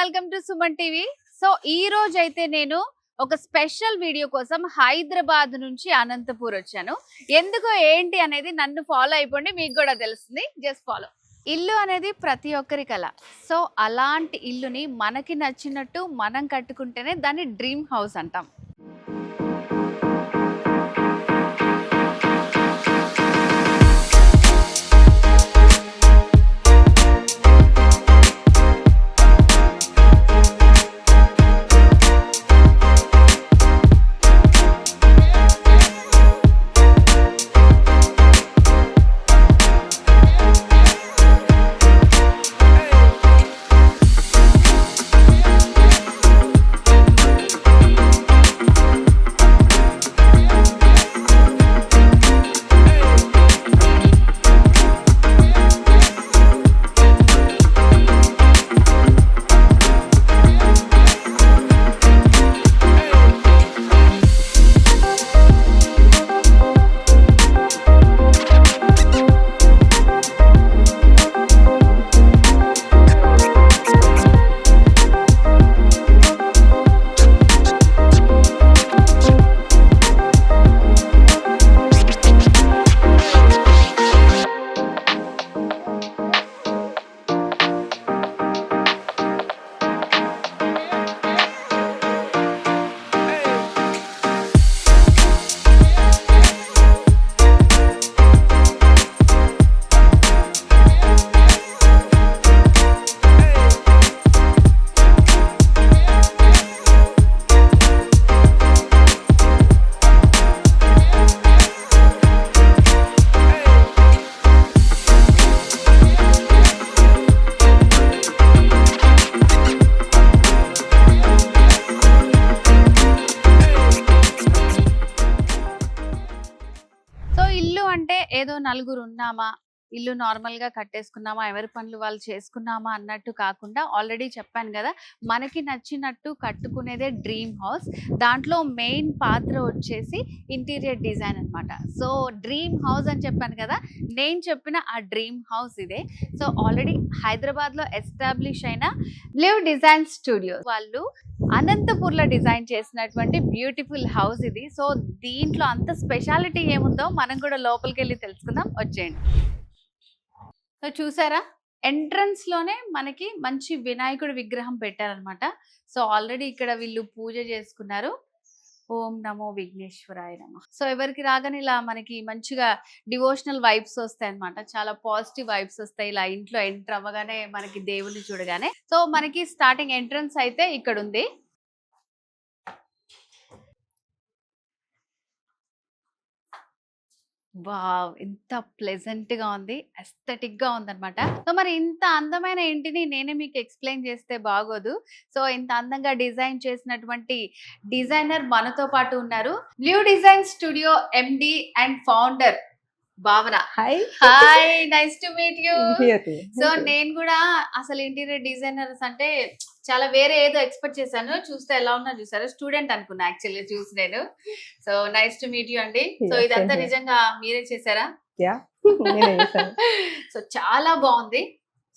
Welcome to Suman TV. So ఈ రోజు అయితే నేను ఒక స్పెషల్ వీడియో కోసం హైదరాబాద్ నుంచి అనంతపూర్ వచ్చాను. ఎందుకు ఏంటి అనేది నన్ను ఫాలో అయిపోండి, మీకు కూడా తెలుస్తుంది. Just follow. ఇల్లు అనేది ప్రతి ఒక్కరి కల. సో అలాంటి ఇల్లుని మనకి నచ్చినట్టు మనం కట్టుకుంటేనే దాన్ని డ్రీమ్ హౌస్ అంటాం. ఏదో నలుగురు ఉన్నామా, ఇల్లు నార్మల్ గా కట్టేసుకున్నామా, ఎవరి పనులు వాళ్ళు చేసుకున్నామా అన్నట్టు కాకుండా, ఆల్రెడీ చెప్పాను కదా, మనకి నచ్చినట్టు కట్టుకునేదే డ్రీమ్ హౌస్. దాంట్లో మెయిన్ పాత్ర వచ్చేసి ఇంటీరియర్ డిజైన్ అనమాట. సో డ్రీమ్ హౌస్ అని చెప్పాను కదా, నేను చెప్పిన ఆ డ్రీమ్ హౌస్ ఇదే. సో ఆల్రెడీ హైదరాబాద్ లో ఎస్టాబ్లిష్ అయిన లివ్ డిజైన్ స్టూడియో వాళ్ళు అనంతపూర్లో డిజైన్ చేసినటువంటి బ్యూటిఫుల్ హౌస్ ఇది. సో దీంట్లో అంత స్పెషాలిటీ ఏముందో మనం కూడా లోపలికి వెళ్ళి తెలుసుకుందాం, వచ్చేయండి. సో చూసారా, ఎంట్రన్స్ లోనే మనకి మంచి వినాయకుడి విగ్రహం పెట్టారనమాట. సో ఆల్రెడీ ఇక్కడ వీళ్ళు పూజ చేసుకున్నారు. ఓం నమో విఘ్నేశ్వరాయ నమః. సో ఎవరికి రాగానే ఇలా మనకి మంచిగా డివోషనల్ వైబ్స్ వస్తాయి అనమాట. చాలా పాజిటివ్ వైబ్స్ వస్తాయి ఇలా ఇంట్లో ఎంటర్ అవ్వగానే, మనకి దేవుని చూడగానే. సో మనకి స్టార్టింగ్ ఎంట్రన్స్ అయితే ఇక్కడ ఉంది. వావ్, ఎంత ప్లెజెంట్ గా ఉంది, ఎస్థెటిక్ గా ఉందన్నమాట. సో మరి ఇంత అందమైన ఇంటిని నేనే మీకు ఎక్స్ప్లెయిన్ చేస్తే బాగోదు. సో ఇంత అందంగా డిజైన్ చేసినటువంటి డిజైనర్ మనతో పాటు ఉన్నారు. Live design studio MD and founder Bhavana. Hi, nice to meet you. So నేను కూడా అసలు ఇంటీరియర్ డిజైనర్స్ అంటే చాలా వేరే ఏదో ఎక్స్పెక్ట్ చేశాను. చూస్తే ఎలా ఉన్నా చూసారా, స్టూడెంట్ అనుకున్నా యాక్చువల్లీ చూసి నేను. So nice to meet you అండి. సో ఇదంతా నిజంగా మీరే చేశారా? సో చాలా బాగుంది.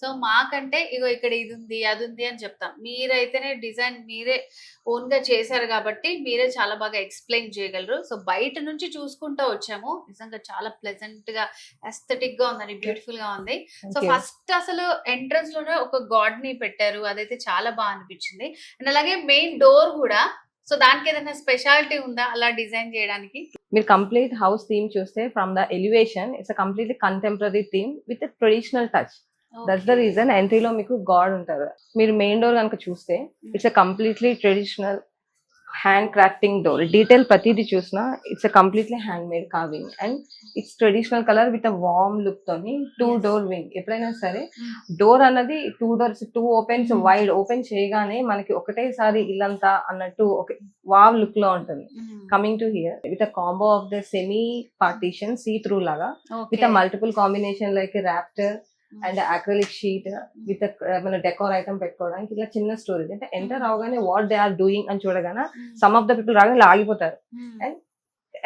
సో మాకంటే ఇగో ఇక్కడ ఇది ఉంది అది ఉంది అని చెప్తాం, మీరైతేనే డిజైన్ మీరే ఓన్ గా చేశారు కాబట్టి మీరే చాలా బాగా ఎక్స్ప్లెయిన్ చేయగలరు. సో బయట నుంచి చూసుకుంటూ వచ్చాము, నిజంగా చాలా ప్లెజెంట్ గా ఎస్థెటిక్ గా ఉందండి, బ్యూటిఫుల్ గా ఉంది. సో ఫస్ట్ అసలు ఎంట్రన్స్ లోనే ఒక గాడ్ ని పెట్టారు, అదైతే చాలా బాగా అనిపించింది. అండ్ అలాగే మెయిన్ డోర్ కూడా. సో దానికి ఏదైనా స్పెషాలిటీ ఉందా అలా డిజైన్ చేయడానికి? మీరు కంప్లీట్ హౌస్ థీమ్ చూస్తే from the elevation it's a completely contemporary theme with traditional touch. That's the reason ఎంట్రీలో మీకు గాడ్ ఉంటారు. మీరు మెయిన్ డోర్ కనుక చూస్తే it's a completely traditional hand crafting door. Detail ప్రతిదీ చూసినా it's a completely hand made carving and it's traditional colour with a warm look తోని 2 door wing. ఎప్పుడైనా సరే డోర్ అన్నది 2 డోర్స్ 2 ఓపెన్స్ వైడ్ ఓపెన్ చేయగానే మనకి ఒకటేసారి ఇల్లంతా అన్నట్టు ఒక వావ్ లుక్ లో ఉంటుంది. Coming to here with a combo of the semi partition see through లాగా with a multiple combination like rafter and acrylic sheet with మన డెకోర్ ఐటమ్ పెట్టుకోవడానికి ఇట్లా చిన్న స్టోరేజ్. అంటే ఎంటర్ అవగానే వాట్ దే ఆర్ డూయింగ్ అని చూడగానే సమ్ ఆఫ్ ద పీపుల్ రాగానే ఆగిపోతారు and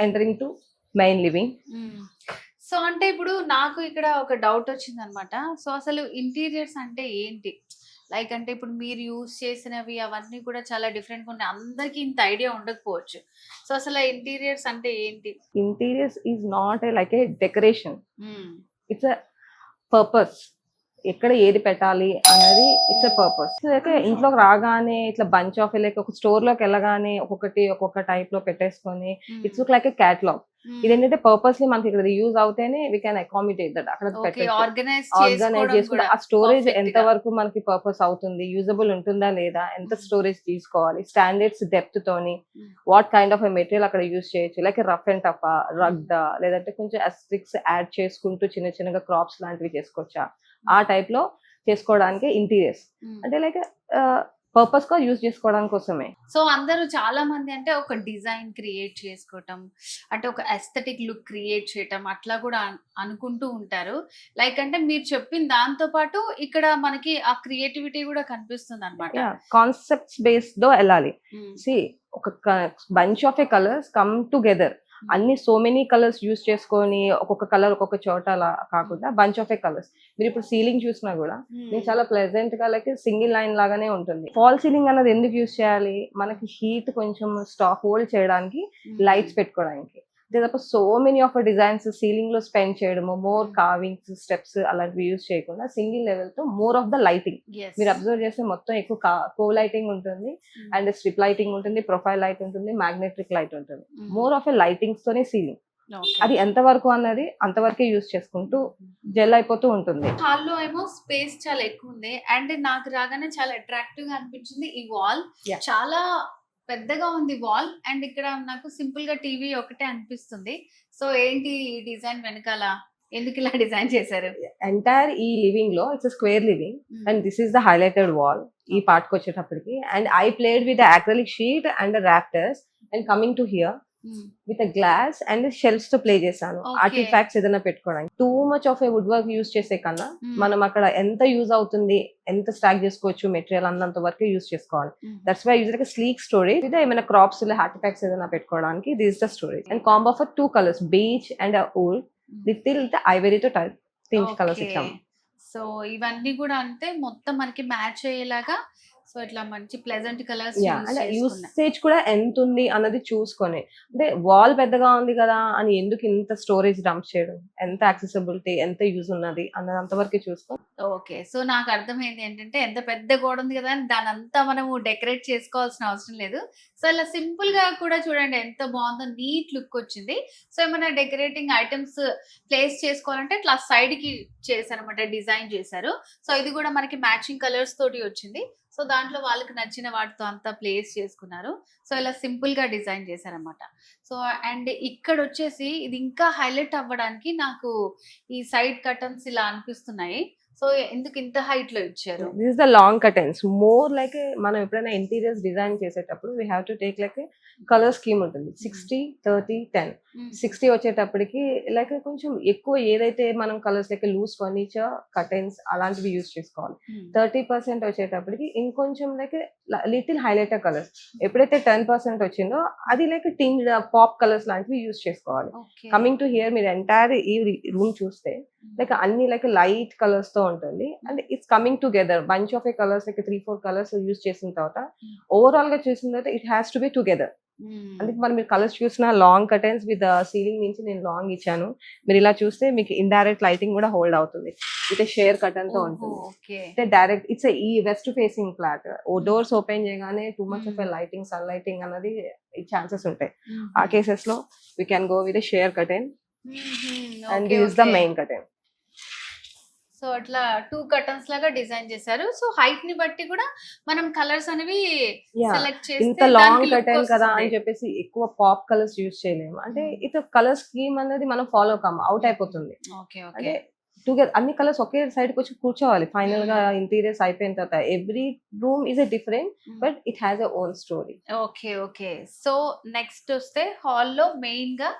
entering to main living. So అంటే ఇప్పుడు నాకు ఇక్కడ ఒక డౌట్ వచ్చింది అనమాట. సో అసలు ఇంటీరియర్స్ అంటే ఏంటి? లైక్ అంటే ఇప్పుడు మీరు యూజ్ చేసినవి అవన్నీ కూడా చాలా డిఫరెంట్గా ఉన్నాయి. అందరికి ఇంత ఐడియా ఉండకపోవచ్చు. సో అసలు ఇంటీరియర్స్ అంటే ఏంటి? Interiors is not like A decoration, it's a purpose. ఎక్కడ ఏది పెట్టాలి అనేది ఇట్స్ ఎ పర్పస్. లైక్ ఇంట్లోకి రాగానే ఇట్లా బంచ్ ఆఫ్ లైక్ ఒక స్టోర్ లోకి వెళ్ళగానే ఒక్కొక్క టైప్ లో పెట్టేసుకొని it's look like a catalogue. ఇదేంటంటే పర్పస్లీ మనకి ఇక్కడ యూజ్ అవుతేనే వీ కెన్ అకామిడేట్ దట్. అక్కడ ఆర్గనైజ్ చేసుకుంటే ఆ స్టోరేజ్ ఎంత వరకు మనకి పర్పస్ అవుతుంది, యూజబుల్ ఉంటుందా లేదా, ఎంత స్టోరేజ్ తీసుకోవాలి, స్టాండర్డ్స్ డెప్త్ తోని వాట్ కైండ్ ఆఫ్ మెటీరియల్ అక్కడ యూజ్ చేయొచ్చు, like rough and tough ragda లేదంటే కొంచెం అస్ట్రిక్స్ యాడ్ చేసుకుంటూ చిన్న చిన్నగా క్రాప్స్ లాంటివి చేసుకోవచ్చా, ఆ టైప్ లో చేసుకోవడానికి ఇంటీరియర్స్ అంటే లైక్ పర్పస్ గా యూజ్ చేసుకోవడానికి కోసమే. సో అందరూ చాలా మంది అంటే ఒక డిజైన్ క్రియేట్ చేసుకోవటం అంటే ఒక ఎస్థెటిక్ లుక్ క్రియేట్ చేయటం అట్లా కూడా అనుకుంటూ ఉంటారు. లైక్ అంటే మీరు చెప్పిన దాంతో పాటు ఇక్కడ మనకి ఆ క్రియేటివిటీ కూడా కనిపిస్తుంది అనమాట. కాన్సెప్ట్స్ బేస్డ్ తో వెళ్ళాలి. ఒక bunch of A colours come together, అన్ని సో మెనీ కలర్స్ యూజ్ చేసుకొని ఒక్కొక్క కలర్ ఒక్కొక్క చోట అలా కాకుండా బంచ్ ఆఫ్ ఏ కలర్స్. మీరు ఇప్పుడు సీలింగ్ చూసినా కూడా మీకు చాలా ప్లెజెంట్ గా లైక్ సింగిల్ లైన్ లాగానే ఉంటుంది. ఫాల్ సీలింగ్ అన్నది ఎందుకు యూజ్ చేయాలి, మనకి హీట్ కొంచెం స్టాక్ హోల్డ్ చేయడానికి, లైట్స్ పెట్టుకోవడానికి. తప్ప so many of designs ceiling లో స్పెండ్ చేయడము, మోర్ కార్వింగ్స్ స్టెప్స్ అలాంటివి యూజ్ చేయకుండా సింగిల్ లెవెల్ తో మోర్ ఆఫ్ ద లైటింగ్. మీరు అబ్జర్వ్ చేస్తే మొత్తం ఎక్కువ కో లైటింగ్ ఉంటుంది అండ్ స్ట్రిప్ లైటింగ్ ఉంటుంది, ప్రొఫైల్ లైట్ ఉంటుంది, మ్యాగ్నెటిక్ లైట్ ఉంటుంది. మోర్ ఆఫ్ ఎ లైటింగ్స్ తోనే సీలింగ్. అది ఎంతవరకు అన్నది అంతవరకే యూజ్ చేసుకుంటూ జెల్ అయిపోతూ ఉంటుంది. హాల్లో ఏమో స్పేస్ చాలా ఎక్కువ ఉంది అండ్ నాకు రాగానే చాలా అట్రాక్టివ్ గా అనిపించింది ఈ వాల్. చాలా పెద్దగా ఉంది వాల్ అండ్ ఇక్కడ నాకు సింపుల్ గా టీవీ ఒకటే అనిపిస్తుంది. సో ఏంటి ఈ డిజైన్ వెనకాల, ఎందుకు ఇలా డిజైన్ చేశారు? ఎంటైర్ ఈ లివింగ్ లో it's square living and this is the highlighted wall. ఈ పార్ట్ కి వచ్చేటప్పటికి and I played with acrylic sheet and rafters and coming to here with glass and shelves తో ప్లే చేశాను. ఆర్టిఫాక్ట్స్ ఏదైనా పెట్టుకోవడానికి. Two much of A wood work use చేసే కన్నా మనం అక్కడ ఎంత యూజ్ అవుతుంది, ఎంత స్టాక్ చేసుకోవచ్చు మెటీరియల్ అన్నంత వరకు యూజ్ చేసుకోవాలి. That's why use like sleek storage. ఇదే ఏమైనా క్రాప్స్ ఆర్టిఫాక్ట్స్ ఏదైనా పెట్టుకోవడానికి this the storage. And combo of 2 colours beech and old little ఐవరీతో పింక్ కలర్స్ ఇచ్చాము. సో ఇవన్నీ కూడా అంటే మొత్తం మనకి మ్యాచ్ అయ్యేలాగా సో ఇట్లా మంచి ప్లెజెంట్ కలర్స్. యూసేజ్ కూడా ఎంత ఉంది అన్నది చూసుకొని, అంటే వాల్ పెద్దగా ఉంది కదా అని ఎందుకు ఇంత స్టోరేజ్ డంప్ చేయడం, ఎంత యాక్సెసిబిలిటీ ఎంత యూజ్ ఉన్నది అన్నది అంతవరకు చూసుకో. ఓకే, సో నాకు అర్థమైంది ఏంటంటే ఎంత పెద్ద గోడ ఉంది కదా అని దాని అంతా మనము డెకరేట్ చేసుకోవాల్సిన అవసరం లేదు. సో ఇలా సింపుల్ గా కూడా చూడండి ఎంత బాగుందో, నీట్ లుక్ వచ్చింది. సో ఏమైనా డెకరేటింగ్ ఐటమ్స్ ప్లేస్ చేసుకోవాలంటే ఇట్లా సైడ్ కి చేశారనమాట, డిజైన్ చేశారు. సో ఇది కూడా మనకి మ్యాచింగ్ కలర్స్ తోటి వచ్చింది. సో దాంట్లో వాళ్ళకి నచ్చిన వాటితో అంతా ప్లేస్ చేసుకున్నారు. సో ఇలా సింపుల్ గా డిజైన్ చేశారనమాట. సో అండ్ ఇక్కడ వచ్చేసి ఇది ఇంకా హైలైట్ అవ్వడానికి నాకు ఈ సైడ్ కర్టన్స్ ఇలా అనిపిస్తున్నాయి. సో ఎందుకు ఇంత హైట్ లో ఇచ్చారు? This is the long curtains. More like మనం ఎప్పుడైనా ఇంటీరియర్స్ డిజైన్ చేసేటప్పుడు we have to take like colour scheme ఉంటుంది. 60-30-10. 60 వచ్చేటప్పటికి లైక్ కొంచెం ఎక్కువ ఏదైతే మనం colours like loose furniture curtains అలాంటివి యూజ్ చేసుకోవాలి. 30% వచ్చేటప్పటికి ఇంకొంచెం లైక్ లిటిల్ హైలైటర్ కలర్స్. ఎప్పుడైతే 10% వచ్చిందో అది లైక్ టింగ్ పాప్ కలర్స్ లాంటివి యూజ్ చేసుకోవాలి. కమింగ్ టు హియర్ మీరు ఎంటైర్ ఈ రూమ్ చూస్తే లైక్ అన్ని లైక్ లైట్ కలర్స్ తో ఉంటుంది and it's coming together. Bunch of A colours like 3-4 colours use చేసిన తర్వాత ఓవరాల్ గా చూసిన తర్వాత it has to be together. అందుకే మరి మీరు కలర్స్ చూసిన లాంగ్ కర్టన్స్ విత్ సీలింగ్ నుంచి నేను లాంగ్ ఇచ్చాను. మీరు ఇలా చూస్తే మీకు ఇండైరెక్ట్ లైటింగ్ కూడా హోల్డ్ అవుతుంది. విత్ షేర్ కర్టన్ తో ఉంటుంది. అంటే డైరెక్ట్ ఇట్స్ ఈ west facing flat. Doors open చేయగానే too much of lighting sun lighting అన్నది ఛాన్సెస్ ఉంటాయి. ఆ కేసెస్ లో we can go with sheer curtain and this is the main curtain. So అట్లా 2 కర్టన్స్ లాగా డిజైన్ చేశారు. సో హైట్ ని బట్టి కూడా మనం కలర్స్ అనేవి యా సెలెక్ట్ ఇంత చేస్తే లాంగ్ దానికి లుక్ కర్టెన్ కదా వస్తుంది. అని చెప్పేసి ఎక్కువ పాప్ కలర్స్ యూజ్ చేయలేము. అంటే ఇటు కలర్ స్కీమ్ అనేది మనం ఫాలో కాము, అవుట్ అయిపోతుంది. ఓకే. ఓకే. అంటే అన్ని కలర్స్ ఒకే సైడ్ కి వచ్చి కూర్చోవాలి. ఫైనల్ గా ఇంటీరియర్స్ అయిపోయిన తర్వాత every room is a different, but it has a own story. Okay. Okay. So next వస్తే హాల్‌లో మెయిన్‌గా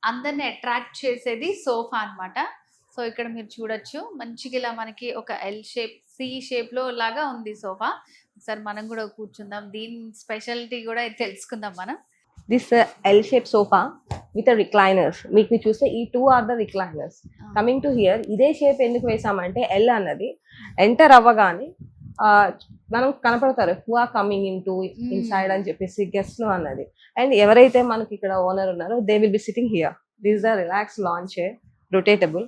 అందరిని అట్రాక్ట్ చేసేది సోఫా అన్నమాట. సో ఇక్కడ మీరు చూడొచ్చు. మంచిగా ఇలా మనకి ఒక ఎల్ షేప్, సి షేప్‌లో లాగా ఉంది సోఫా. ఒకసారి మనం కూడా కూర్చుందాం. దీని స్పెషాలిటీ కూడా తెలుసుకుందాం మనం. This L shape sofa with recliners. మీకు చూస్తే ఈ 2 are the recliners. Coming to here, ఇదే షేప్ ఎందుకు వేసామంటే ఎల్ అన్నది ఎంటర్ అవ్వగానే మనం కనపడతారు who are coming in to inside అని చెప్పేసి గెస్ట్ లో అన్నది. అండ్ ఎవరైతే మనకి ఇక్కడ ఓనర్ ఉన్నారో they will be sitting here. This the relax launch chair, rotatable.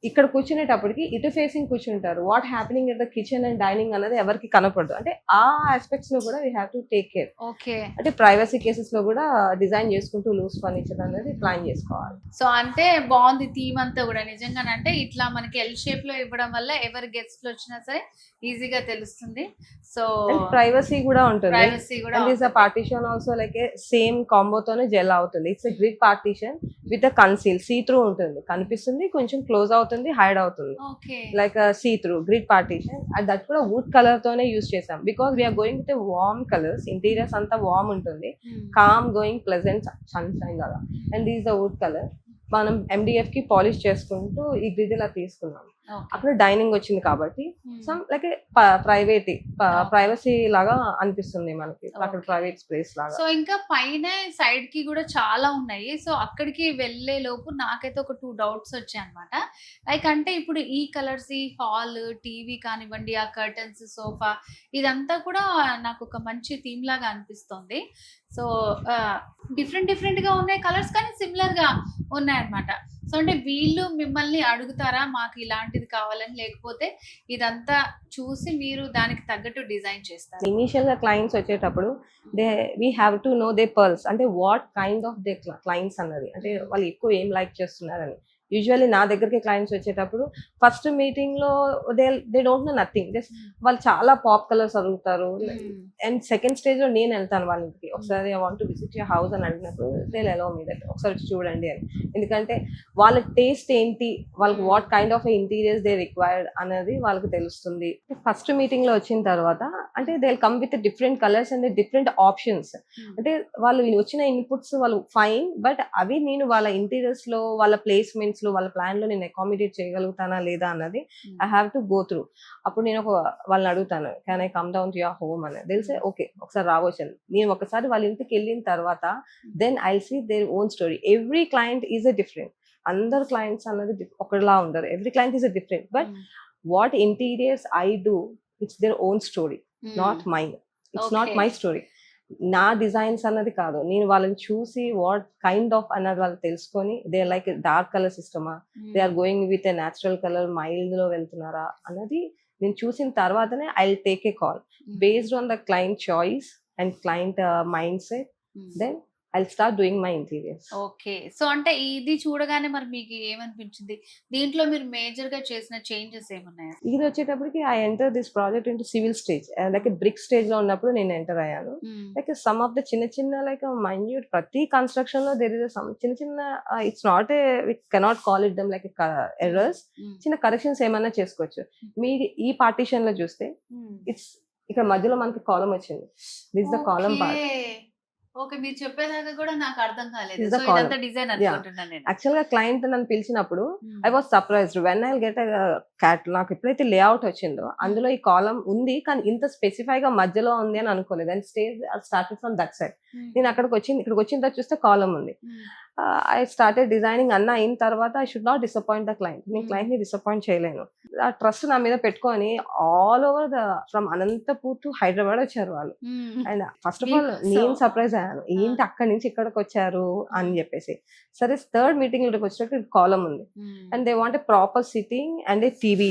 ఇక్కడ కూర్చునేటప్పటికి ఇటు ఫేసింగ్ కూర్చుంటారు. What happening at the kitchen and dining అనేది ఎవరికి కనపడదు. అంటే ఆ ఆస్పెక్ట్స్ లో కూడా we have to take care. Okay. అంటే ప్రైవసీ కేసెస్ లో కూడా డిజైన్ చేసుకుంటూ లూజ్ ఫర్నిచర్ అనేది ప్లాన్ చేసుకోవాలి. సో అంటే బాగుంది థీమ్ అంతా కూడా నిజంగానంటే ఇట్లా మనకి ఎల్ షేప్ లో ఇవ్వడం వల్ల ఎవరు గెస్ట్లు వచ్చినా సరే ఈజీగా తెలుస్తుంది. సో ప్రైవసీ కూడా ఉంటుంది. ప్రైవసీ కూడా and this partition also like same కాంబోతోనే జెల్ అవుతుంది. It's grid partition with conceal, see through ఉంటుంది, కనిపిస్తుంది, కొంచెం క్లోజ్ అవుతుంది, హైడ్ అవుతుంది. Okay. Like see through grid partition. And that కూడా వుడ్ కలర్ తోనే యూస్ చేసాం because we're going with warm colours. Interiors అంతా వార్మ్ ఉంటుంది, కామ్ గోయింగ్ ప్లెజెంట్ సన్షైన్ లాగా. And these the wood colour. మనం MDF కి పాలిష్ చేసుకుంటూ ఈ గ్రిడ్ ఇలా తీసుకున్నాం. అక్కడ డైనింగ్ వచ్చింది కాబట్టి సమ్ లైక్ ప్రైవసీ లాగా అనిపిస్తుంది మనకి, అక్కడ ప్రైవేట్ స్పేస్ లాగా. సో ఇంకా పైన సైడ్ కి కూడా చాలా ఉన్నాయి. సో అక్కడికి వెళ్ళే లోపు నాకైతే ఒక 2 డౌట్స్ వచ్చాయి అనమాట. లైక్ అంటే ఇప్పుడు ఈ కలర్స్, ఈ హాల్, టీవీ కానివ్వండి, ఆ కర్టన్స్, సోఫా, ఇదంతా కూడా నాకు ఒక మంచి థీమ్ లాగా అనిపిస్తుంది. సో డిఫరెంట్ గా ఉన్నాయి కలర్స్, కానీ సిమిలర్ గా ఉన్నాయి అనమాట. సో అంటే వీళ్ళు మిమ్మల్ని అడుగుతారా మాకు ఇలాంటిది కావాలని, లేకపోతే ఇదంతా చూసి మీరు దానికి తగ్గట్టు డిజైన్ చేస్తారు? ఇనీషియల్ గా క్లయింట్స్ వచ్చేటప్పుడు we have to know their పర్ల్స్, అంటే what kind of their clients అన్నది, అంటే వాళ్ళు ఎక్కువ ఏం లైక్ చేస్తున్నారని. యూజువల్లీ నా దగ్గరికి క్లయింట్స్ వచ్చేటప్పుడు ఫస్ట్ మీటింగ్ లో they don't know nothing, just వాళ్ళు చాలా పాప్ కలర్స్ అడుగుతారు. అండ్ సెకండ్ స్టేజ్ లో నేను వెళ్తాను వాళ్ళ ఇంటికి. ఒకసారి I want to visit your house అని అడిగినప్పుడు దే అలౌ మీ దట్, ఒకసారి వచ్చి చూడండి అని. ఎందుకంటే వాళ్ళ టేస్ట్ ఏంటి, వాళ్ళకి what kind of interiors they required అనేది వాళ్ళకి తెలుస్తుంది. ఫస్ట్ మీటింగ్ లో వచ్చిన తర్వాత అంటే they will come with different colours and different options. అంటే వాళ్ళు వచ్చిన ఇన్పుట్స్ వాళ్ళు ఫైన్, బట్ అవి నేను వాళ్ళ ఇంటీరియర్స్ లో, వాళ్ళ ప్లేస్మెంట్స్ లో, వాళ్ళ ప్లాన్ లో నేను అకామిడేట్ చేయగలుగుతానా లేదా అన్నది I have to go through. అప్పుడు నేను వాళ్ళని అడుగుతాను, can I come down to your home అని. తెలిసే ఓకే ఒకసారి రావచ్చు. నేను ఒకసారి వాళ్ళ ఇంటికి వెళ్ళిన తర్వాత then I see their own story. Every client is a different. అందరు క్లయింట్స్ అన్నది ఒకలా ఉండరు. Every client is a different, but what interiors I do, it's their own story, not mine. It's not my story. నా designs అన్నది కాదు, నేను వాళ్ళని చూసి వాట్ కైండ్ ఆఫ్ అన్నది వాళ్ళు తెలుసుకొని, దే లైక్ డార్క్ కలర్ సిస్టమా, they are going with a natural colour, mild లో వెళ్తున్నారా అన్నది నేను చూసిన తర్వాతనే I will take a call based on the client choice and client mindset. Then I'll start doing my interiors. Okay. So అంటే ఇది చూడగానే మరి మీకు ఏమనిపించింది? దీంట్లో మీరు మేజర్ గా చేసిన చేంజెస్ ఏమున్నాయి? ఇది వచ్చేటప్పటికి I enter this project into civil stage, like brick stage లో ఉన్నప్పుడు నేను ఎంటర్ అయ్యాను. లైక్ సమ్ ఆఫ్ ద చిన్న లైక్ మైన్యూట్, ప్రతి కన్స్ట్రక్షన్ లో దేర్ ఇస్ సమ్ చిన్న it's not a, we cannot call it them like errors. చిన్న corrections ఏమైనా చేసుకోవచ్చు. మీరు ఈ పార్టీషన్ లో చూస్తే ఇట్స్ ఇక్కడ మధ్యలో మనకి కాలం వచ్చింది. This the column part. Okay. మీరు చెప్పేదాకా కూడా నాకు అర్థం కాలేదు. సో ఇదంతా డిజైన్ అనుకుంటున్నాను నేను. యాక్చువల్ గా క్లయింట్ నన్ను పిలిచినప్పుడు I was surprised when I get నాకు ఎప్పుడైతే లేఅవుట్ వచ్చిందో అందులో ఈ కాలం ఉంది, కానీ ఇంత స్పెసిఫై గా మధ్యలో ఉంది అని అనుకోలేదు. And stage started from that side. నేను ఇక్కడికి వచ్చిన తర్వాత చూస్తే కాలం ఉంది. ఐ స్టార్టెడ్ డిజైనింగ్ అన్న అయిన తర్వాత I should not disappoint the client. నేను క్లయింట్ ని డిసప్పాయింట్ చేయలేను. ఆ ట్రస్ట్ నా మీద పెట్టుకొని all over from Anantapur to Hyderabad వచ్చారు వాళ్ళు. అండ్ ఫస్ట్ ఆఫ్ ఆల్ నేను సర్ప్రైజ్ అయ్యాను, ఏంటి అక్కడి నుంచి ఇక్కడికి వచ్చారు అని చెప్పేసి. సరే థర్డ్ మీటింగ్ వచ్చేటప్పుడు కాలం ఉంది and they want a proper sitting and a TV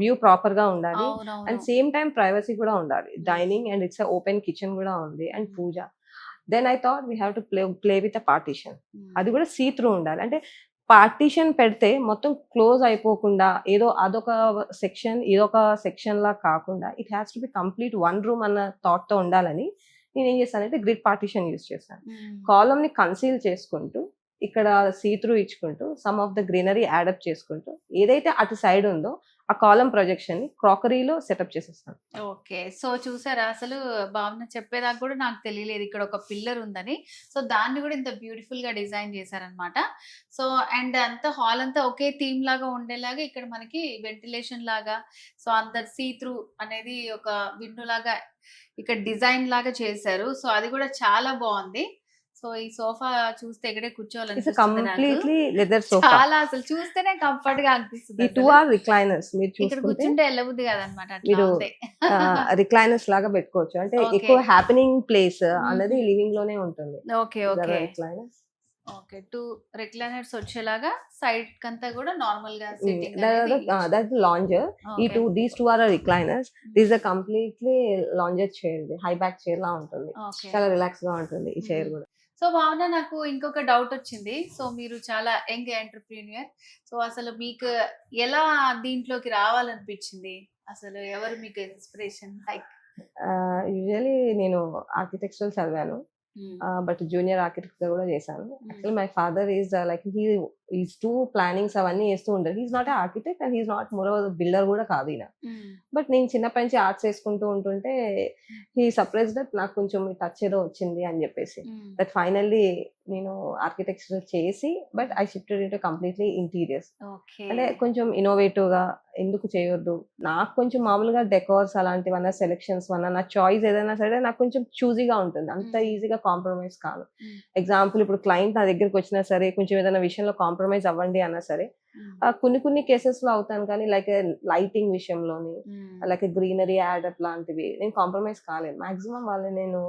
view proper గా ఉండాలి. అండ్ సేమ్ టైం ప్రైవసీ కూడా ఉండాలి. Dining and it's open kitchen కూడా ఉంది and puja. Then I thought we have to play with a partition. అది కూడా see through ఉండాలి. అంటే పార్టీషన్ పెడితే మొత్తం క్లోజ్ అయిపోకుండా ఏదో అదొక సెక్షన్ ఇదొక సెక్షన్ లా కాకుండా it has to be complete one room అన్న థాట్ తో ఉండాలని నేను ఏం చేస్తానంటే గ్రిడ్ పార్టీషన్ యూస్ చేస్తాను. కాలమ్ ని కన్సీల్ చేసుకుంటూ ఇక్కడ సీ త్రూ ఇచ్చుకుంటూ some of the greenery add up చేసుకుంటూ ఏదైతే అటు సైడ్ ఉందో ఆ కాలం ప్రొజెక్షన్ ని క్రాకరీలో సెటప్ చేసేస్తాను. ఓకే. సో చూసారా అసలు భావన చెప్పేదాకా కూడా నాకు తెలియలేదు ఇక్కడ ఒక పిల్లర్ ఉందని. సో దాన్ని కూడా ఇంత బ్యూటిఫుల్ గా డిజైన్ చేశారనమాట. సో అండ్ అంతా హాల్ అంతా ఒకే థీమ్ లాగా ఉండేలాగా ఇక్కడ మనకి వెంటిలేషన్ లాగా సో అందరు సీ త్రూ అనేది ఒక విండో లాగా ఇక్కడ డిజైన్ లాగా చేశారు. సో అది కూడా చాలా బాగుంది. సో ఈ సోఫా చూస్తే ఇక్కడే ఇట్స్ కూర్చోవాలనిపిస్తుంది నాకు. Completely leather sofa. చాలా అసలు చూస్తేనే కంఫర్ట్ గా అనిపిస్తుంది ఈ టూ అసలు. ఆర్ రిక్లైనర్స్ మీరు ఇక్కడ చూసుకుంటే కూర్చుంటే వెళ్ళబుద్ది కాదనమాట అట్లా మీరు ఉంది. రిక్లైనర్స్ లాగా పెట్టుకోవచ్చు. అంటే Okay. ఎక్కువ హ్యాపెనింగ్ ప్లేస్ Mhm. అన్నది లివింగ్ లోనే ఉంటుంది. Okay okay recliners okay 2 recliners వచ్చేలాగా సైడ్ కంతా కూడా నార్మల్ గా సిట్టింగ్ అనేది దట్ లాంజర్. ఈ okay these two are recliners. This a completely lounger chair, high back chair లా ఉంటుంది. ఓకే. చాలా రిలాక్స్ గా ఉంటుంది ఈ చైర్ Mhm. కూడా. సో భావన నాకు ఇంకొక డౌట్ వచ్చింది. సో మీరు చాలా యంగ్ ఎంటర్‌ప్రెన్యూర్. సో అసలు మీకు ఎలా దీంట్లోకి రావాలనిపించింది? అసలు ఎవరు మీకు ఇన్స్పిరేషన్? లైక్ యూజువల్లీ నేను ఆర్కిటెక్చరల్ చదివాను. బట్ జూనియర్ ఆర్కిటెక్ట్ కూడా చేశాను. Actually my father is like is to plannings అవన్నీ చేస్తూ ఉంటారు. He's not architect and he's not more builder కూడా కాదు ఈయన. బట్ నేను చిన్నప్పటి నుంచి ఆర్ట్స్ వేసుకుంటూ ఉంటుంటే హీ సర్ప్రైజ్ దట్ నాకు కొంచెం టచ్ ఏదో వచ్చింది అని చెప్పేసి దట్ ఫైనల్లీ నేను ఆర్కిటెక్చర్ చేసి but I shifted it completely interiors. Okay. అంటే కొంచెం ఇన్నోవేటివ్ గా ఎందుకు చేయొద్దు, నాకు కొంచెం మామూలుగా డెకోర్స్ అలాంటివన్నా సెలెక్షన్స్ వన్నా నా చాయిస్ ఏదైనా సరే నాకు కొంచెం చూజీగా ఉంటుంది. అంత ఈజీగా కాంప్రమైజ్ కాదు. ఎగ్జాంపుల్ ఇప్పుడు క్లయింట్ నా దగ్గరికి వచ్చినా సరే కొంచెం ఏదైనా విషయంలో కాంప్రమైజ్ అవ్వండి అన్నా సరే కొన్ని కేసెస్ లో అవుతాను. కానీ లైక్ లైటింగ్ విషయంలోని లైక్ గ్రీనరీ యాడప్ లాంటివి నేను కాంప్రమైజ్ కాలేను. మాక్సిమం వాళ్ళని నేను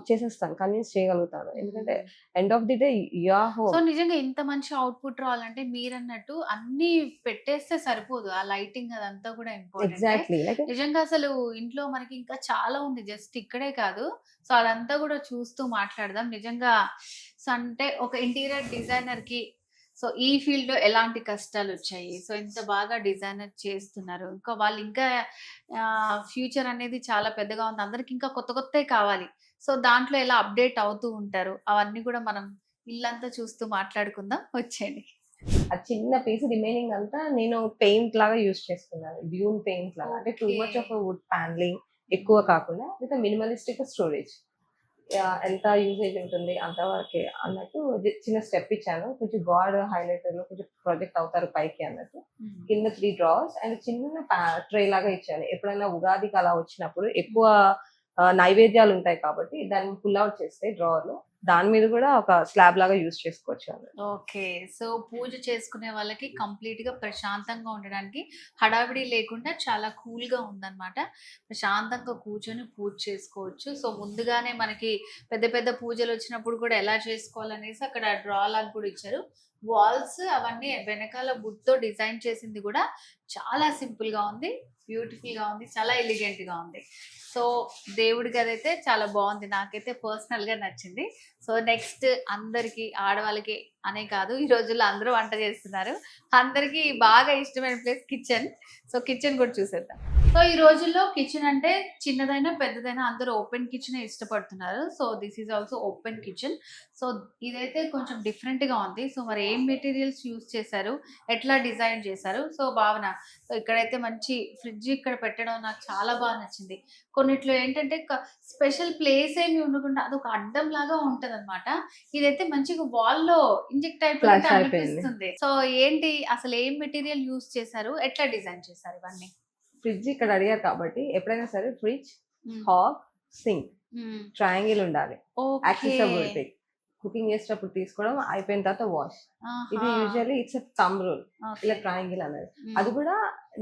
చేసేస్తాను, కన్విన్స్ చేయగలుగుతాను. ఎందుకంటే end of the day yeah so home. నిజంగా ఇంత మంచి అవుట్‌పుట్ రావాలంటే మీరన్నట్టు అన్నీ పెట్టేస్తే సరిపోదు. ఆ లైటింగ్ అదంతా కూడా ఇంపార్టెంటే. ఎగ్జాక్ట్లీ లైక్ నిజంగా అసలు ఇంట్లో మనకి ఇంకా చాలా ఉంది. జస్ట్ ఇక్కడే కాదు. సో అదంతా కూడా చూస్తూ మాట్లాడదాం. నిజంగా సో అంటే ఒక ఇంటీరియర్ డిజైనర్‌కి సో ఈ ఫీల్డ్‌లో ఎలాంటి కష్టాలొచ్చాయి? సో ఇంత బాగా డిజైనర్ చేస్తున్నారు. ఇంకా వాళ్ళు ఇంకా ఫ్యూచర్ అనేది చాలా పెద్దగా ఉంది. అందరికి ఇంకా కొత్త కొత్తయి కావాలి. సో దాంట్లో ఎలా అప్డేట్ అవుతూ ఉంటారు. అవన్నీ కూడా మనం ఇల్లంతా చూస్తూ మాట్లాడుకుందాం. వచ్చేయండి. ఆ చిన్న పీస్ రిమైనింగ్ అంతా నేను పెయింట్ లాగా యూస్ చేస్తున్నాను. డ్యూన్ పెయింట్ లాగా, అంటే two much of would panelling ఎక్కువ కాకుండా విత్ మినిమలిస్టిక్ స్టోరేజ్. ఎంత యూసేజ్ ఉంటుంది అంతవరకే అన్నట్టు చిన్న స్టెప్ ఇచ్చాను. కొంచెం గాడ్ హైలైటర్ లో కొంచెం ప్రాజెక్ట్ అవుతారు పైకి అన్నట్టు. కింద 3 డ్రావర్స్ అండ్ చిన్న ట్రే లాగా ఇచ్చాను. ఎప్పుడైనా ఉగాదికి అలా వచ్చినప్పుడు ఎక్కువ నైవేద్యాలు ఉంటాయి కాబట్టి దాన్ని పుల్ అవుట్ చేస్తే డ్రావర్ లో దాని మీద కూడా ఒక స్లాబ్ లాగా యూస్ చేసుకోవచ్చు అన్నట్టు. ఓకే. సో పూజ చేసుకునే వాళ్ళకి కంప్లీట్‌గా ప్రశాంతంగా ఉండడానికి హడావిడి లేకుండా చాలా కూల్‌గా ఉందన్నమాట. ప్రశాంతంగా కూర్చొని పూజ చేసుకోవచ్చు. సో ముందుగానే మనకి పెద్ద పెద్ద పూజలొచ్చినప్పుడు కూడా ఎలా చేసుకోవాలనేసి అక్కడ డ్రా లాగా కూడా ఇచ్చారు. వాల్స్ అవన్నీ వెనకాల వుడ్‌తో డిజైన్ చేసింది కూడా చాలా సింపుల్‌గా ఉంది. బ్యూటిఫుల్‌గా ఉంది. చాలా ఎలిగెంట్‌గా ఉంది. సో దేవుడి గదైతే చాలా బాగుంది. నాకైతే పర్సనల్‌గా నచ్చింది. సో నెక్స్ట్ అందరికి ఆడవాళ్ళకి అనే కాదు ఈ రోజుల్లో అందరూ వంట చేస్తున్నారు. అందరికీ బాగా ఇష్టమైన ప్లేస్ కిచెన్. సో కిచెన్ కూడా చూసేద్దాం. సో ఈ రోజుల్లో కిచెన్ అంటే చిన్నదైనా పెద్దదైనా అందరూ ఓపెన్ కిచెన్ ఇష్టపడుతున్నారు. So this is also open kitchen. So ఇదైతే కొంచెం డిఫరెంట్ గా ఉంది. సో మరి ఏం మెటీరియల్స్ యూస్ చేశారు, ఎట్లా డిజైన్ చేశారు? సో భావన సో ఇక్కడైతే మంచి ఫ్రిడ్జ్ ఇక్కడ పెట్టడం నాకు చాలా బాగా నచ్చింది. కొన్నిట్లో ఏంటంటే స్పెషల్ ప్లేస్ ఏమి ఉండకుండా అదొక అడ్డం లాగా ఉంటదన్నమాట. ఇదైతే మంచిగా వాల్ లో ఇంజెక్ట్ అయిపోయినట్టు Flush అయిపోయింది. అనిపిస్తుంది. సో ఏంటి అసలు ఏం మెటీరియల్ యూస్ చేశారు, ఎట్లా డిజైన్ చేశారు ఇవన్నీ? ఫ్రిడ్జ్ ఇక్కడ అడిగారు కాబట్టి ఎప్పుడైనా సరే ఫ్రిడ్జ్, హాబ్, సింక్ ట్రయాంగిల్ ఉండాలి. ఓకే. యాక్సెసిబిలిటీ కుకింగ్ చేసేటప్పుడు తీసుకోవడం, అయిపోయిన తర్వాత వాష్. ఇది యూజువల్లీ ఇట్స్ థంబ్ రూల్ ఇలా ట్రయాంగిల్ అనేది. అది కూడా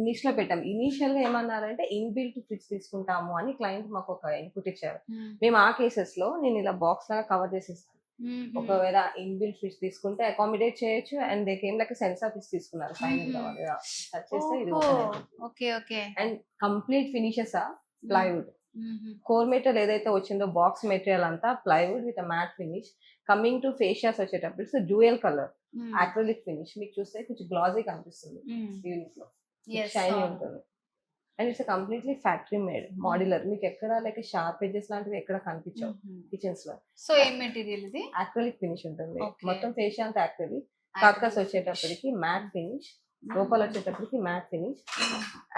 నిష్ లో పెట్టాం. ఇనీషియల్ గా ఏమన్నారంటే ఇన్బిల్ట్ ఫ్రిడ్జ్ తీసుకుంటాము అని క్లయింట్ మాకు ఒక ఇన్పుట్ ఇచ్చారు. మేము ఆ కేసెస్ లో నేను ఇలా బాక్స్ లాగా కవర్ చేసేస్తాను. ఒకవేళ ఇన్బిల్ట్ ఫ్రిడ్జ్ తీసుకుంటే అకామిడేట్ చేయొచ్చు and they came like sensor fridge తీసుకున్నారు ఫైనల్ గా. టచ్ చేస్తే ఇది okay okay. And complete finishes plywood. Core material ఏదైతే వచ్చిందో బాక్స్ మెటీరియల్ అంతా plywood with matt finish. Coming to fascias వచ్చేటప్పుడు డ్యూయల్ కలర్ అక్రిలిక్ ఫినిష్ మీకు చూస్తే కొంచెం గ్లాజీ కనిపిస్తుంది యూనిట్ లో, షైనీ ఉంటుంది. And it's completely factory made modular, మీకు ఎక్కడ లైక్ షార్ప్ ఎడ్జెస్ లాంటివి ఎక్కడ కనిపించవు కిచెన్స్ లో. సో ఏం మెటీరియల్ ఇది? అక్రిలిక్ ఫినిష్ ఉంటుంది, Okay. మొత్తం ఫేస్ అంతా అక్రిలిక్. కర్కస్ వచ్చేటప్పటికి మ్యాట్ ఫినిష్, లోపల వచ్చేటప్పటికి మ్యాట్ ఫినిష్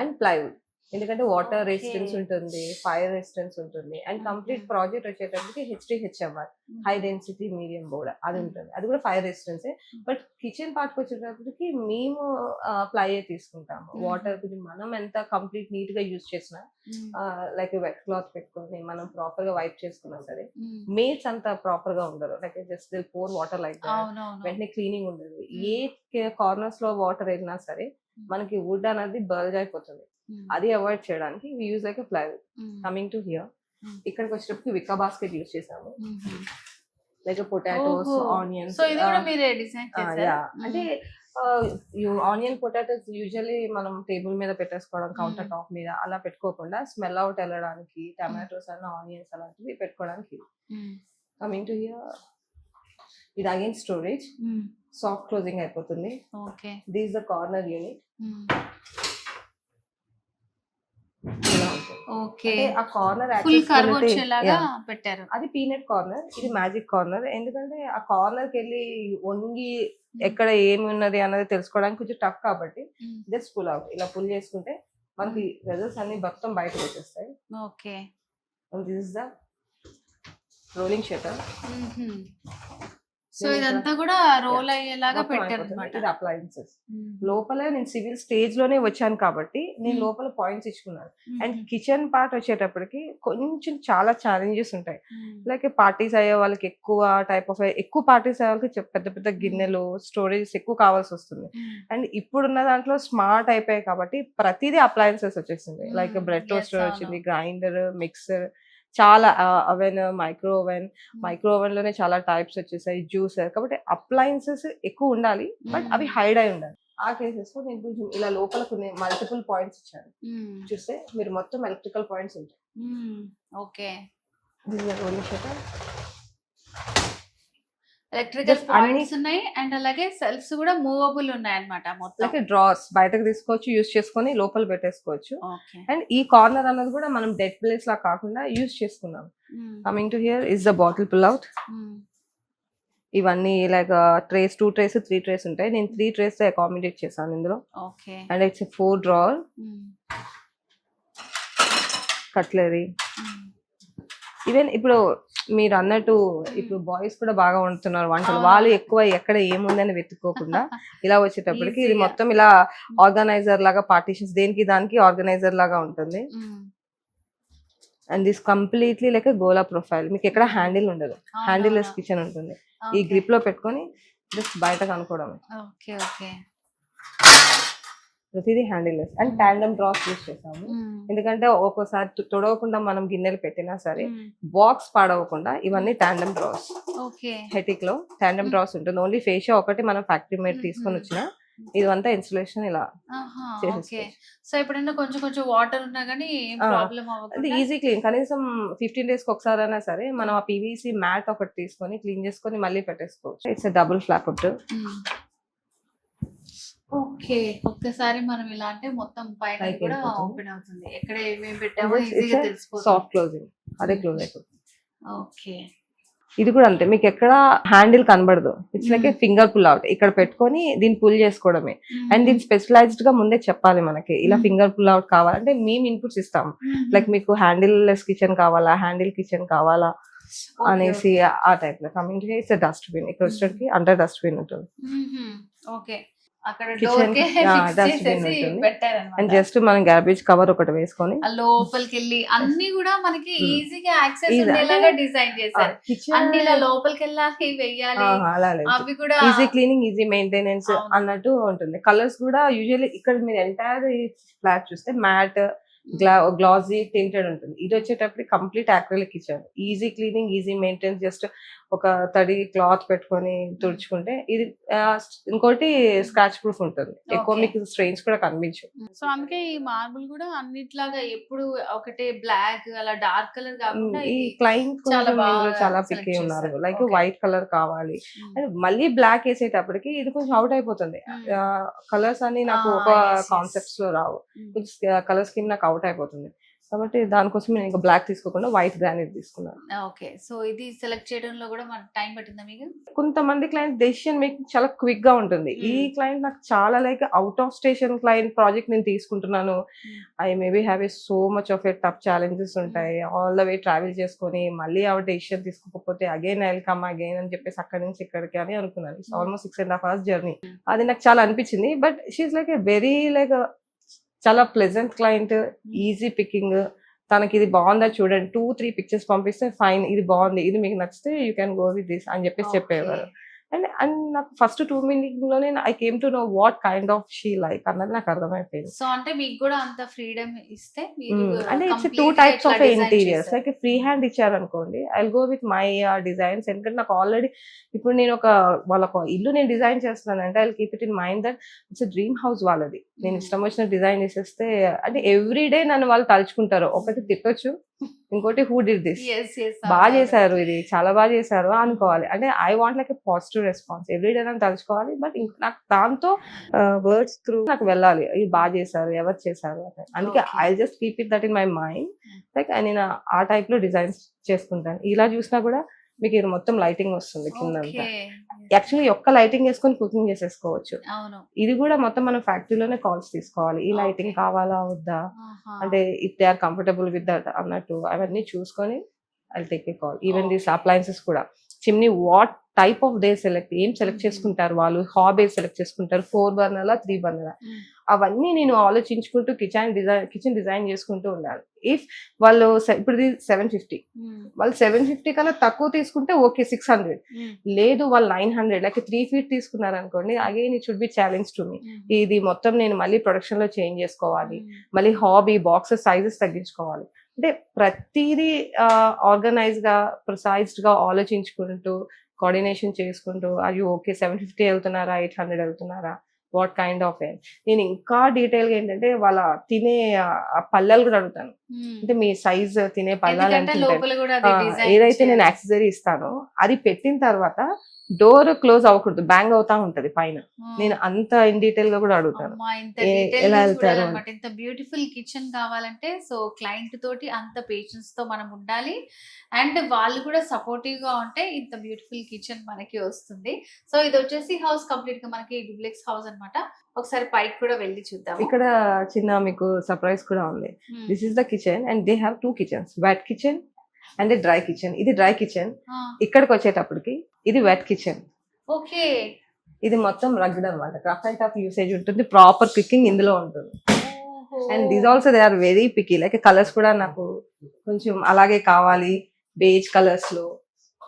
అండ్ ప్లైవుడ్. ఎందుకంటే వాటర్ Okay. రెసిస్టెన్స్ ఉంటుంది, ఫైర్ రెసిస్టెన్స్ ఉంటుంది. అండ్ కంప్లీట్ ప్రాజెక్ట్ వచ్చేటప్పటికి HDHMR, high density medium board అది ఉంటుంది. అది కూడా fire resistance. But kitchen part వచ్చేటప్పటికి మేము ప్లై తీసుకుంటాము. వాటర్ కొంచెం మనం ఎంత కంప్లీట్ నీట్ గా యూజ్ చేసినా, లైక్ వెట్ క్లాత్ పెట్టుకొని మనం ప్రాపర్ గా వైప్ చేసుకున్నా సరే, మేట్స్ అంత ప్రాపర్ గా ఉండరు. Like just pour water like వెంటనే క్లీనింగ్ ఉండదు. ఏ కార్నర్స్ లో వాటర్ వెళ్ళినా సరే మనకి వుడ్ అనేది బర్జ్ అయిపోతుంది. అది అవాయిడ్ చేయడానికి we use like plywood. Coming to here, ఇక్కడికి వచ్చేటప్పుడు వికా బాస్కెట్ యూజ్ చేసాము. Like potatoes, onions. సో ఇది కూడా మీరే డిజైన్ చేశారా? అంటే ఆనియన్ పొటాటోస్ యూజువల్లీ మనం టేబుల్ మీద పెట్టేసుకోవడం, కౌంటర్ టాప్ మీద అలా పెట్టుకోకుండా స్మెల్ అవుట్ వెళ్ళడానికి టమాటోస్ అన్న ఆనియన్స్ అలాంటివి పెట్టుకోవడానికి. కమింగ్ టు హియర్, ఇది అగైన్ స్టోరేజ్, సాఫ్ట్ క్లోజింగ్ అయిపోతుంది. Okay, this the corner unit. Okay, ఆ కార్నర్ ఫుల్ కర్వ్ వచ్చేలాగా పెట్టారు. అది పీనట్ కార్నర్, ఇది మ్యాజిక్ కార్నర్. ఎందుకంటే ఆ కార్నర్ కి వెళ్ళి వంగి ఎక్కడ ఏమి ఉన్నది అన్నది తెలుసుకోవడానికి కొంచెం టఫ్ కాబట్టి జస్ట్ పుల్ అవుట్, ఇలా పుల్ చేసుకుంటే మనకి రిజల్ట్స్ అన్ని మొత్తం బయటకు వచ్చేస్తాయి. Okay, this is the rolling shutter. So ఇదంతా కూడా రోల్ అయ్యేలాగా పెట్టారు అన్నమాట. ఇది అప్లయన్సెస్. లోపల నేను సివిల్ స్టేజ్ లోనే వచ్చాను కాబట్టి నేను లోపల పాయింట్స్ ఇచ్చుకున్నాను. అండ్ కిచెన్ పార్ట్ వచ్చేటప్పటికి కొంచెం చాలా ఛాలెంజెస్ ఉంటాయి. లైక్ పార్టీస్ అయ్యే వాళ్ళకి ఎక్కువ పార్టీస్ అయ్యే వాళ్ళకి పెద్ద పెద్ద గిన్నెలు, స్టోరేజెస్ ఎక్కువ కావాల్సి వస్తుంది. అండ్ ఇప్పుడున్న దాంట్లో స్మార్ట్ అయిపోయాయి కాబట్టి ప్రతిదీ అప్లయన్సెస్ వచ్చేసింది. లైక్ బ్రెడ్ టోస్టర్ వచ్చింది, గ్రైండర్, మిక్సర్, చాలా అవెన్, మైక్రో ఓవెన్ లోనే చాలా టైప్స్ వచ్చేసాయి, జ్యూసర్. కాబట్టి అప్లయన్సెస్ ఎక్కువ ఉండాలి, బట్ అవి హైడ్ అయి ఉండాలి. ఆ కేసెస్ లో నేను కొంచెం ఇలా లోపల కొన్ని మల్టిపుల్ పాయింట్స్ ఇచ్చాను. చూస్తే మీరు మొత్తం ఎలక్ట్రికల్ పాయింట్స్ ఉంటాయి. ఓకే, Just ఎలక్ట్రికల్ పాయింట్స్ ఉన్నాయి అండ్ అలాగే సెల్ఫ్స్ కూడా మూవబుల్ ఉన్నాయి అన్నమాట. మొత్తం డ్రాస్ బయటకు తీసుకోవచ్చు, యూస్ చేసుకొని లోపల పెట్టేసుకోవచ్చు. ఓకే, అండ్ ఈ కార్నర్ అన్నది కూడా మనం డెడ్ ప్లేస్ లా కాకుండా యూస్ చేసుకున్నాం. Coming to here is the bottle pull out. ఇవన్నీ లైక్ ట్రేస్, 2 ట్రేస్ 3 ట్రేస్ ఉంటాయి. నేను 3 ట్రేస్ అకామిడేట్ చేశాను ఇందులో. Okay, and it's 4 drawer. Cutlery. Even ఇప్పుడు మీరు అన్నట్టు ఇప్పుడు బాయ్స్ కూడా బాగా వండుతున్నారు వంటలు. వాళ్ళు ఎక్కువ ఎక్కడ ఏముందని వెతుక్కోకుండా ఇలా వచ్చేటప్పటికి ఇది మొత్తం ఇలా ఆర్గనైజర్ లాగా, పార్టీషన్స్ దేనికి దానికి ఆర్గనైజర్ లాగా ఉంటుంది. And this completely like Gola profile. మీకు ఎక్కడ హ్యాండిల్ ఉండదు, హ్యాండిల్ లెస్ కిచెన్ ఉంటుంది. ఈ గ్రిప్ లో పెట్టుకొని జస్ట్ బయటకు అనుకోవడమే. ఓకే, ఓకే, ప్రతిదీ handleless. And tandem drawers use చేసాము. ఎందుకంటే ఒక్కోసారి తొడవకుండా మనం గిన్నెలు పెట్టినా సరే బాక్స్ పాడవకుండా ఇవన్నీ టాండమ్ డ్రాస్. హెటిక్ లో టాండమ్ డ్రాస్ ఉంటుంది. ఓన్లీ ఫేషియా ఒకటి మనం ఫ్యాక్టరీ మేడ్ తీసుకొని వచ్చిన, ఇదంతా ఇన్స్టలేషన్ ఇలా చేసేసుకోవచ్చు. సో ఎప్పుడైనా కొంచెం కొంచెం వాటర్ ఉన్నా గానీ ప్రాబ్లం అవ్వదు, ఈజీ క్లీన్. కనీసం 15 days కి ఒకసారి అయినా సరే మనం ఆ PVC మ్యాట్ ఒకటి తీసుకొని క్లీన్ చేసుకొని మళ్ళీ పెట్టేసుకోవచ్చు. It's double flop. ఓకే, ఒక్కసారి మనం ఇలా అంటే మొత్తం పైన కూడా ఓపెన్ అవుతుంది. ఎక్కడ ఏమేమి పెట్టామో ఈజీగా తెలిసిపోతుంది. సాఫ్ట్ క్లోజింగ్, అదే క్లోజ్ అయిపోతుంది. ఓకే, ఇది కూడా అంతే, మీకు ఎక్కడ హ్యాండిల్ కనబడదు. It's like finger pull out. ఇక్కడ పెట్టుకొని దీన్ని పుల్ చేసుకోవడమే. అండ్ దీన్ని స్పెషలైజ్డ్ గా ముందే చెప్పాలి మనకి ఇలా ఫింగర్ పుల్ అవుట్ కావాలంటే మేము ఇన్పుట్స్ ఇస్తాము. లైక్ మీకు హ్యాండిల్ లెస్ కిచెన్ కావాలా, హ్యాండిల్ కిచెన్ కావాలా అనేసి ఆ టైప్ లో. Coming to it's dustbin. ఇక్కడ వచ్చేటికి అండర్ డస్ట్బిన్ ఉంటుంది. ఓకే, అక్కడ డోర్ కే ఫిక్స్ చేసి పెట్టారన్నమాట. అండ్ జస్ట్ మనం గార్బేజ్ కవర్ ఒకటి వేసుకొని లోపలికి వెళ్ళి అన్ని కూడా మనకి ఈజీగా యాక్సెస్ ఉండేలాగా డిజైన్ చేశారు. అన్ని ఇలా లోపలికి వెళ్ళాలి, వెయ్యాలి, అవి కూడా ఈజీ క్లీనింగ్, ఈజీ మెయింటెనెన్స్ అన్నట్టు ఉంటుంది. కలర్స్ కూడా యూజువల్లీ ఇక్కడ మీరు ఎంటైర్ ఫ్లాట్ చూస్తే మ్యాట్, గ్లాజీ, టింటెడ్ ఉంటుంది. ఇది వచ్చేటప్పుడు complete acrylic kitchen. Easy cleaning, easy maintenance. Just ఒక తడి క్లాత్ పెట్టుకొని తుడుచుకుంటే ఇది ఇంకోటి స్క్రాచ్ ప్రూఫ్ ఉంటుంది, ఎక్కువ Okay. మీకు స్ట్రెయిన్స్ కూడా కనిపించు. సో అందుకే ఈ మార్బుల్ కూడా అన్నిట్లాగా ఎప్పుడు ఒకటే బ్లాక్ అలా డార్క్ కలర్ కాకుండా ఈ ఇది క్లయింట్ చాలా కొంచెం బాగా ఇందులో చాలా select పిక్కి ఉన్నారు, చేశారు. Like Okay. వైట్ కలర్ కావాలి అండ్ మళ్ళీ బ్లాక్ వేసేటప్పటికి ఇది కొంచెం అవుట్ అయిపోతుంది. కలర్స్ అన్ని నాకు ఒక yes, yes. కాన్సెప్ట్స్ లో రావు, కలర్ స్కీమ్ నాకు అవుట్ అయిపోతుంది. కాబట్టి దానికోసం నేను ఇంకా బ్లాక్ తీసుకోకుండా వైట్ గ్రానైట్ తీసుకున్నాను. ఓకే. సో ఇది సెలెక్ట్ చేయడంలో కూడా మన టైం పట్టిందా మీకు? కొంతమంది క్లయింట్ డెసిషన్ మేకింగ్ చాలా క్విక్ గా ఉంటుంది. ఈ క్లయింట్ నాకు చాలా like out of station client project నేను తీసుకుంటున్నాను. I maybe have a so much of a tough challenges ఉంటాయి. ఆల్ ద వే ట్రావెల్ చేసుకొని మళ్ళీ ఆవిడ డెసిషన్ తీసుకోకపోతే again I will come again అని చెప్పేసి అక్కడి నుంచి ఇక్కడికి అని అనుకున్నాను. It's almost 6.5 hours journey. అది నాకు చాలా అనిపించింది. But she's like a very like చాలా ప్లెజెంట్ క్లయింట్, ఈజీ పికింగ్. తనకి ఇది బాగుందా చూడండి, 2-3 పిక్చర్స్ పంపిస్తే ఫైన్, ఇది బాగుంది, ఇది మీకు నచ్చితే you can go with this అని చెప్పేసి చెప్పేవారు. అండ్ నాకు ఫస్ట్ 2 మీటింగ్ లోనే I came to know what kind of she like అన్నది నాకు అర్థమైపోయింది. సో అంటే మీకు కూడా అంత ఫ్రీడమ్ ఇస్తే మీరు అంటే ఇట్స్ 2 completely types ఎట్లా of design ఇంటీరియర్స్, చేశారు? లైక్ ఫ్రీ హ్యాండ్ ఇచ్చారు అనుకోండి, I will go with my designs. ఎందుకంటే నాకు ఆల్రెడీ ఇప్పుడు నేను వాళ్ళ ఇల్లు నేను డిజైన్ చేస్తున్నానంటే I will keep it in mind that it's dream house వాళ్ళది. నేను ఇష్టం వచ్చిన డిజైన్ చేసేస్తే అంటే ఎవ్రీ డే నన్ను వాళ్ళు తలుచుకుంటారు. ఒకటి తిట్టొచ్చు, ఇంకోటి who did this, Yes, yes, బాగా అవును. చేశారు, ఇది చాలా బాగా చేశారు అనుకోవాలి. అంటే I want like a positive response, everyday నన్ను తలుచుకోవాలి. బట్ నాకు దాంతో వర్డ్స్ త్రూ నాకు వెళ్ళాలి, ఇది బాగా చేశారు, ఎవరు చేశారు అని. అందుకే Okay. I just keep it that in my mind. Like నేను ఆ టైప్ లో డిజైన్స్ చేసుకుంటాను. ఇలా చూసినా కూడా మీకు ఇది మొత్తం లైటింగ్ వస్తుంది కిందంతా. Okay. యాక్చువల్లీ ఒక్క లైటింగ్ వేసుకొని కుకింగ్ చేసేసుకోవచ్చు. అవును. ఇది కూడా మొత్తం మనం ఫ్యాక్టరీలోనే కాల్స్ తీసుకోవాలి, ఈ లైటింగ్ Okay. కావాలా వద్దా, ఆహా. అంటే if they are comfortable with that అన్నట్టు అవన్నీ చూసుకొని I take a call. Even these appliances కూడా chimney what type of they ఏం సెలెక్ట్ చేసుకుంటారు వాళ్ళు, హాబ్ సెలెక్ట్ చేసుకుంటారు, 4 burner 3 burner, అవన్నీ నేను ఆలోచించుకుంటూ కిచెన్ డిజైన్ చేసుకుంటూ ఉండాలి. ఇఫ్ వాళ్ళు ఇప్పుడు 750, వాళ్ళు 750 కన్నా తక్కువ తీసుకుంటే ఓకే 600, లేదు వాళ్ళు 900 లైక్ 3 feet తీసుకున్నారు అనుకోండి, again it should be challenge to me. ఇది మొత్తం నేను మళ్ళీ ప్రొడక్షన్ లో చేంజ్ చేసుకోవాలి, మళ్ళీ హాబీ బాక్సెస్ సైజెస్ తగ్గించుకోవాలి. అంటే ప్రతిదీ ఆర్గనైజ్ గా ప్రిసైజ్డ్ గా ఆలోచించుకుంటూ కోఆర్డినేషన్ చేసుకుంటూ అది ఓకే 750 వెళ్తున్నారా 800 వెళ్తున్నారా, వాట్ కైండ్ ఆఫ్ నేను ఇంకా డీటెయిల్ గా ఏంటంటే వాళ్ళ తినే పళ్ళాలు కూడా అడుగుతాను. అంటే మీ సైజ్ తినే పళ్ళాలు ఎందుకంటే లోపల కూడా అది design ఏదైతే నేను చేయాలి. యాక్సెసరీ ఇస్తానో అది పెట్టిన తర్వాత డోర్ క్లోజ్ అవ్వకూడదు, బ్యాంగ్ అవుతా ఉంటది పైన. నేను అంత ఇన్ డీటెయిల్ గా కూడా అడుగుతాను. అమ్మా, ఇంత ఎలా detail గా వెళ్తారు చూడాలన్నమాట. ఇంత బ్యూటిఫుల్ కిచెన్ కావాలంటే సో క్లయింట్ తోటి అంత పేషెన్స్ తో మనం ఉండాలి. అండ్ వాళ్ళు కూడా సపోర్టివ్ గా ఉంటే ఇంత బ్యూటిఫుల్ కిచెన్ మనకి వస్తుంది. సో ఇది వచ్చేసి హౌస్ కంప్లీట్ గా మనకి డూప్లెక్స్ హౌస్ అన్నమాట. ఒకసారి పైకి కూడా వెళ్ళి చూద్దాం. ఇక్కడ చిన్న మీకు సర్ప్రైజ్ కూడా ఉంది. This is the kitchen and they have 2 kitchens, wet kitchen and dry kitchen. ఇది డ్రై కిచెన్. ఇక్కడికి వచ్చేటప్పటికి ఇది వెట్ కిచెన్. ఓకే. ఇది మొత్తం రగ్డ్ అనమాట, రఫ్ అండ్ టఫ్ యూసేజ్ ఉంటుంది, ప్రాపర్ కుకింగ్ ఇందులో ఉంటుంది. And these also they are very picky, like colours కూడా నాకు కొంచెం అలాగే కావాలి, బేజ్ కలర్స్ లో.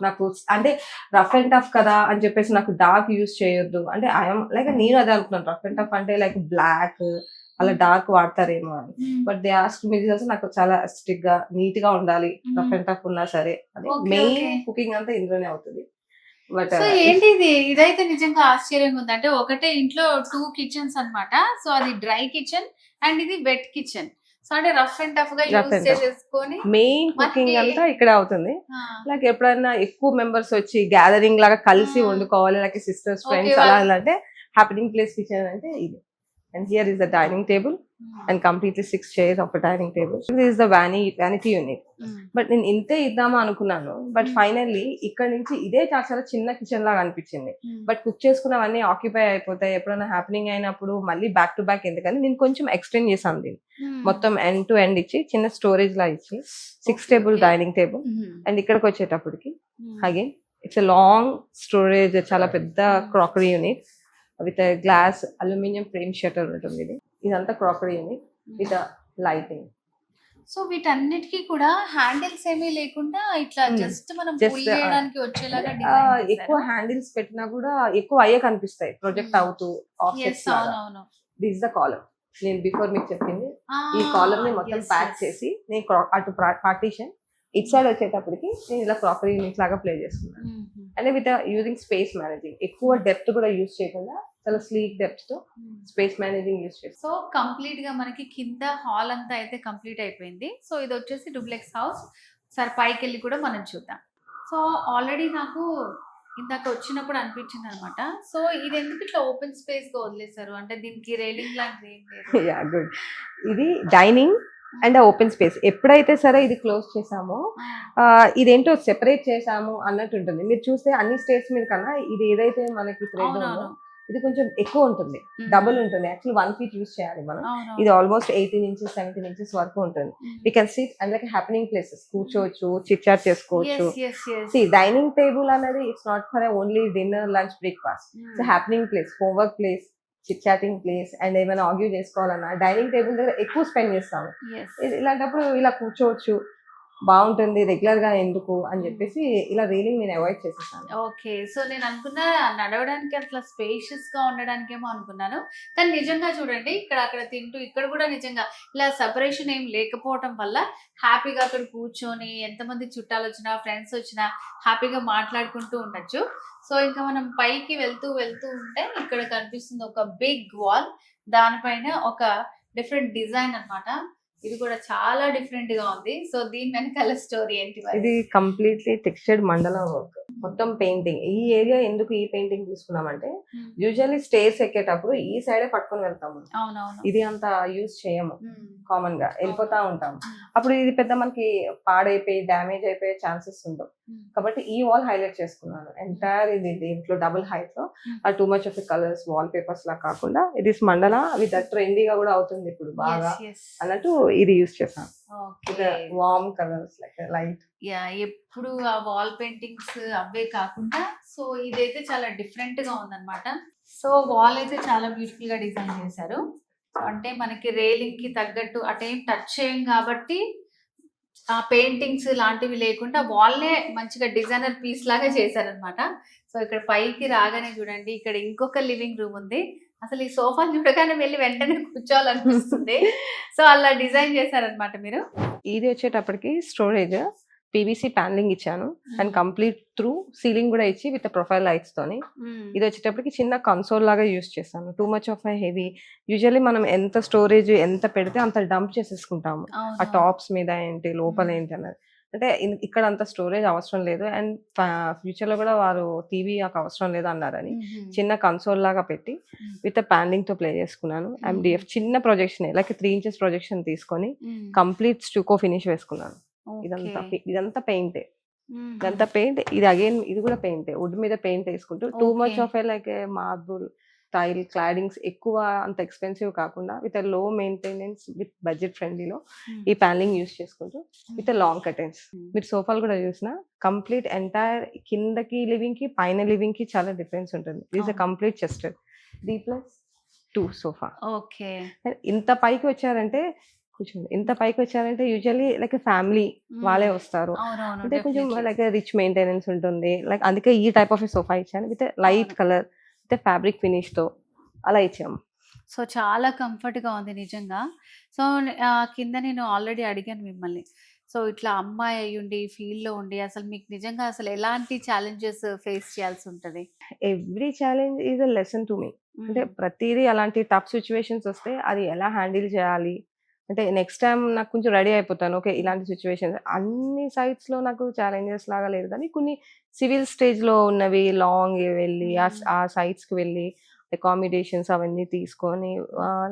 నాకు అంటే రఫ్ అండ్ టఫ్ కదా అని చెప్పేసి నాకు డార్క్ యూజ్ చేయొద్దు అంటే ఐఎమ్ లైక్ నేను అదే అనుకున్నాను, రఫ్ అండ్ టఫ్ అంటే లైక్ బ్లాక్ అలా డార్క్ వాడతారేమో అని. బట్ దే ఆస్క్ మీ నాకు చాలా స్ట్రిక్ గా నీట్ గా ఉండాలి, రఫ్ అండ్ టఫ్ ఉన్నా సరే. అదే Okay, మెయిన్ okay. కుకింగ్ అంతా ఇందులోనే అవుతుంది. బట్ సో ఏంటి ఇది, ఇదైతే నిజంగా ఆశ్చర్యంగా ఉంది. అంటే ఒకటే ఇంట్లో 2 కిచెన్స్ అన్నమాట. సో అది డ్రై కిచెన్ అండ్ ఇది వెట్ కిచెన్. సో అంటే రఫ్ అండ్ టఫ్ గా Rough యూస్ and tough. చేసేసుకొని మెయిన్ కుకింగ్ మనకి- అంతా ఇక్కడ అవుతుంది. ఆ, లైక్ ఎప్పుడైనా ఎక్కువ మెంబర్స్ వచ్చి గ్యాదరింగ్ లాగా కలిసి Ah. వండుకోవాలి, లైక్ సిస్టర్స్ Okay, ఫ్రెండ్స్ అలా well- అంటే హ్యాపెనింగ్ ప్లేస్ కిచెన్ అంటే ఇది. And here is the dining table and completely 6 chairs of dining table. This is the vanity unit. But నేను ఇంతే ఇద్దామా అనుకున్నాను, బట్ ఫైనల్లీ ఇక్కడ నుంచి ఇదే చాలా చిన్న కిచెన్ లాగా అనిపించింది. బట్ కుక్ చేసుకున్నవన్నీ ఆక్యుపై అయిపోతాయి, ఎప్పుడైనా హ్యాపెనింగ్ అయినప్పుడు మళ్ళీ బ్యాక్ టు బ్యాక్ ఎందుకని నేను కొంచెం ఎక్స్టెండ్ చేశాను దీన్ని. మొత్తం ఎండ్ టు ఎండ్ ఇచ్చి చిన్న స్టోరేజ్ లా ఇచ్చి 6 table డైనింగ్ టేబుల్. అండ్ ఇక్కడికి వచ్చేటప్పటికి again it's a long storage, చాలా పెద్ద crockery unit with glass aluminium frame shutter ఉంటుంది. ఇదంతా crockery unit with lighting. So వీటన్నిటికీ కూడా హ్యాండిల్స్ ఏమీ లేకుండా ఇట్లా జస్ట్ మనం Just, పుల్ చేయడానికి వచ్చేలాగా డిజైన్ ఎక్కువ హ్యాండిల్స్ పెట్టినా కూడా ఎక్కువ అయ్యే కనిపిస్తాయి, ప్రొజెక్ట్ అవుతూ ఆఫ్సెట్స్ లాగా. అవునవును. దిస్ ద కాలమ్, నేను బిఫోర్ మీకు చెప్పింది. ఈ కాలమ్ ని మొత్తం ప్యాక్ చేసి నేను అటు పార్టీషన్, ఇట్ సైడ్ వచ్చేటప్పటికి నేను ఇలా క్రాకరీ యూనిట్ లాగా ప్లే చేసుకున్నాను. అంటే విత్ యూజింగ్ స్పేస్ మేనేజింగ్, ఎక్కువ డెప్త్ కూడా యూజ్ చేయకుండా చాలా స్లీక్ డెప్త్ తో స్పేస్ మేనేజింగ్ యూజ్ చేస్తాను. సో కంప్లీట్ గా మనకి కింద హాల్ అంతా అయితే కంప్లీట్ అయిపోయింది. సో ఇది వచ్చేసి డూప్లెక్స్ హౌస్. సరే పైకి వెళ్ళి కూడా మనం చూద్దాం. సో ఆల్రెడీ నాకు ఇందాక వచ్చినప్పుడు అనిపించింది అనమాట. సో ఇది ఎందుకు ఇట్లా ఓపెన్ స్పేస్ గా వదిలేశారు, అంటే దీనికి రైలింగ్ లాంటిది ఏం లేదు. Yeah good. ఇది డైనింగ్ అండ్ ఓపెన్ స్పేస్. ఎప్పుడైతే సరే ఇది క్లోజ్ చేసామో ఇదేంటో సెపరేట్ చేసాము అన్నట్టు ఉంటుంది. మీరు చూస్తే అన్ని స్టేట్స్ మీద కన్నా ఇది ఏదైతే మనకి థ్రెడ్ ఉందో ఇది కొంచెం ఎక్కువ ఉంటుంది, డబుల్ ఉంటుంది. యాక్చువల్లీ 1 feet యూస్ చేయాలి మనం. ఇది ఆల్మోస్ట్ 18 inches 17 inches వరకు ఉంటుంది. We can SIT and like happening places, కూర్చోవచ్చు, చిట్ చాట్ చేసుకోవచ్చు. డైనింగ్ టేబుల్ అనేది it's not for only dinner, lunch, breakfast. It's happening place, homework place, chit chatting place, and ఏమైనా argue చేసుకోవాలన్నా dining table దగ్గర ఎక్కువ spend చేస్తాము. ఇలాంటప్పుడు ఇలా కూర్చోవచ్చు, బాగుంటుంది, రెగ్యులర్ గా ఎందుకు అని చెప్పేసి ఇలా రీలింగ్ నేను అవాయిడ్ చేసేసాను. ఓకే. సో నేను అనుకున్నా నడవడానికి అట్లా స్పేషియస్ గా ఉండడానికేమో అనుకున్నాను, కానీ నిజంగా చూడండి ఇక్కడ అక్కడ తింటూ ఇక్కడ కూడా నిజంగా ఇలా సెపరేషన్ ఏం లేకపోవటం వల్ల హ్యాపీగా అక్కడ కూర్చొని ఎంతమంది చుట్టాలు వచ్చినా ఫ్రెండ్స్ వచ్చినా హ్యాపీగా మాట్లాడుకుంటూ ఉండొచ్చు. సో ఇంకా మనం పైకి వెళ్తూ వెళ్తూ ఉంటే ఇక్కడ కనిపిస్తుంది ఒక బిగ్ వాల్, దానిపైన ఒక డిఫరెంట్ డిజైన్ అన్నమాట. ఇది కూడా చాలా డిఫరెంట్ గా ఉంది. సో దీని వెనకాల స్టోరీ ఏంటి? ఇది కంప్లీట్లీ టెక్స్చర్డ్ మండలా వర్క్, మొత్తం పెయింటింగ్. ఈ ఏరియా ఎందుకు ఈ పెయింటింగ్ తీసుకున్నామంటే యూజువల్లీ స్టేర్స్ ఎక్కేటప్పుడు ఈ సైడే పట్టుకొని వెళ్తాము, ఇది అంత యూజ్ చేయము, కామన్ గా వెళ్ళిపోతా ఉంటాము. అప్పుడు ఇది పెద్ద మనకి పాడైపోయి డ్యామేజ్ అయిపోయే ఛాన్సెస్ ఉండవు. కాబట్టి ఈ వాల్ హైలైట్ చేసుకున్నాను ఎంటైర్. ఇది దీంట్లో డబుల్ హైట్ లో too much of colours wall papers లా కాకుండా ఇది మండలా విత్ ట్రెండీగా కూడా అవుతుంది ఇప్పుడు బాగా అన్నట్టు ఇది యూజ్ చేశాను. Warm colours like light. ఎప్పుడు ఆ వాల్ పెయింటింగ్స్ అవే కాకుండా సో ఇదైతే చాలా డిఫరెంట్ గా ఉందన్నమాట. సో వాల్ అయితే చాలా బ్యూటిఫుల్ గా డిజైన్ చేశారు. అంటే మనకి రైలింగ్ కి తగ్గట్టు అటేం టచ్ చేయం కాబట్టి ఆ పెయింటింగ్స్ లాంటివి లేకుండా వాళ్ళే మంచిగా డిజైనర్ పీస్ లాగా చేశారనమాట. సో ఇక్కడ పైకి రాగానే చూడండి ఇక్కడ ఇంకొక లివింగ్ రూమ్ ఉంది. అసలు ఈ సోఫా చూడగానే వెళ్ళి వెంటనే కూర్చోవాలనిపిస్తుంది. సో అలా డిజైన్ చేశారనమాట మీరు. ఇది వచ్చేటప్పటికి స్టోరేజ్ పీవీసీ ప్యానలింగ్ ఇచ్చాను అండ్ కంప్లీట్ త్రూ సీలింగ్ కూడా ఇచ్చి విత్ ప్రొఫైల్ లైట్స్ తోని. ఇది వచ్చేటప్పటికి చిన్న కన్సోల్ లాగా యూజ్ చేస్తాను. Two much of heavy, usually మనం ఎంత స్టోరేజ్ ఎంత పెడితే అంత డంప్ చేసేసుకుంటాము ఆ టాప్స్ మీద ఏంటి లోపల ఏంటి అన్నది. అంటే ఇక్కడ అంత స్టోరేజ్ అవసరం లేదు అండ్ ఫ్యూచర్ లో కూడా వారు టీవీ అవసరం లేదు అన్నారని చిన్న కన్సోల్ లాగా పెట్టి విత్ ప్యానలింగ్ తో ప్లే చేసుకున్నాను. MDF చిన్న ప్రొజెక్షన్ లైక్ 3 inches ప్రొజెక్షన్ తీసుకొని కంప్లీట్ స్టూకో ఫినిష్ వేసుకున్నాను. ఇదంతా పెయింట్, ఇదంతా పెయింట్. ఇది అగైన్ ఇది కూడా పెయింట్, వుడ్ మీద పెయింట్ వేసుకుంటూ too much of like marble tile claddings ఎక్కువ అంత ఎక్స్పెన్సివ్ కాకుండా విత్ లో మెయింటెనెన్స్ విత్ బడ్జెట్ ఫ్రెండ్లీలో ఈ ప్యానలింగ్ యూస్ చేసుకుంటూ విత్ లాంగ్ కర్టెన్స్. మీరు సోఫాలు కూడా చూసినా కంప్లీట్ ఎంటైర్ కిందకి లివింగ్ కి పైన లివింగ్ కి చాలా డిఫరెన్స్ ఉంటుంది. This a complete chested 3+2 sofa. Okay. ఇంత పైకి వచ్చారంటే కూర్చోండి, ఇంత పైకి వచ్చారంటే యూజువల్లీ లైక్ ఫ్యామిలీ వాళ్ళే వస్తారు అంటే కొంచెం లైక్ రిచ్ మెయింటెనెన్స్ ఉంటుంది. లైక్ అందుకే ఈ టైప్ ఆఫ్ సోఫా ఇచ్చాను with light colour with fabric finish తో అలా ఇచ్చాము. సో చాలా కంఫర్ట్ గా ఉంది నిజంగా. సో కింద నేను ఆల్రెడీ అడిగాను మిమ్మల్ని, సో ఇట్లా అమ్మాయి అయ్యుండి ఫీల్డ్ లో ఉండి అసలు మీకు నిజంగా అసలు ఎలాంటి ఛాలెంజెస్ ఫేస్ చేయాల్సి ఉంటది? Every challenge is a lesson to me. అంటే ప్రతిదీ అలాంటి టఫ్ సిచ్యువేషన్స్ వస్తే అది ఎలా హ్యాండిల్ చేయాలి అంటే నెక్స్ట్ టైం నాకు కొంచెం రెడీ అయిపోతాను. ఓకే ఇలాంటి సిచ్యువేషన్స్ అన్ని సైట్స్ లో నాకు ఛాలెంజెస్ లాగా లేదు, కానీ కొన్ని సివిల్ స్టేజ్ లో ఉన్నవి లాంగ్ వెళ్ళి ఆ సైట్స్ కి వెళ్ళి అకామిడేషన్స్ అవన్నీ తీసుకొని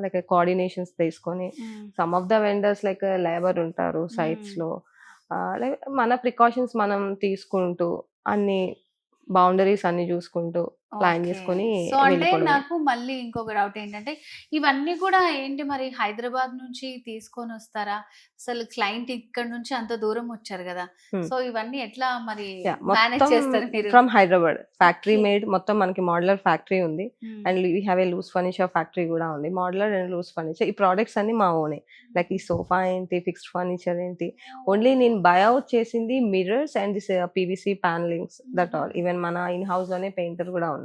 లైక్ కోఆర్డినేషన్స్ తీసుకొని some of the vendors like labour ఉంటారు సైట్స్ లో, లైక్ మన ప్రికాషన్స్ మనం తీసుకుంటూ అన్ని బౌండరీస్ అన్ని చూసుకుంటూ ప్లాన్ చేసుకొని. సో అంటే నాకు మళ్ళీ ఇంకొక డౌట్ ఏంటంటే ఇవన్నీ కూడా ఏంటి మరి హైదరాబాద్ నుంచి తీసుకొని వస్తారా? అసలు క్లయింట్ ఇక్కడ నుంచి అంత దూరం వచ్చారు కదా, సో ఇవన్నీ ఎట్లా మరి మేనేజ్ చేస్తారు మీరు? ఫ్రమ్ హైదరాబాద్ ఫ్యాక్టరీ మేడ్, మొత్తం మనకి మోడలర్ ఫ్యాక్టరీ ఉంది and we have a loose furniture factory కూడా ఉంది. మోడలర్ అండ్ లూజ్ ఫర్నిచర్ ఈ ప్రోడక్ట్స్ అన్ని మా ఓనే. లైక్ ఈ సోఫా ఏంటి, ఫిక్స్డ్ ఫర్నిచర్ ఏంటి, ఓన్లీ నేను బైఅవుట్ చేసింది mirrors and this PVC panelings, that all. Even మన ఇన్ హౌస్ లోనే పెయింటర్ కూడా ఉన్నారు.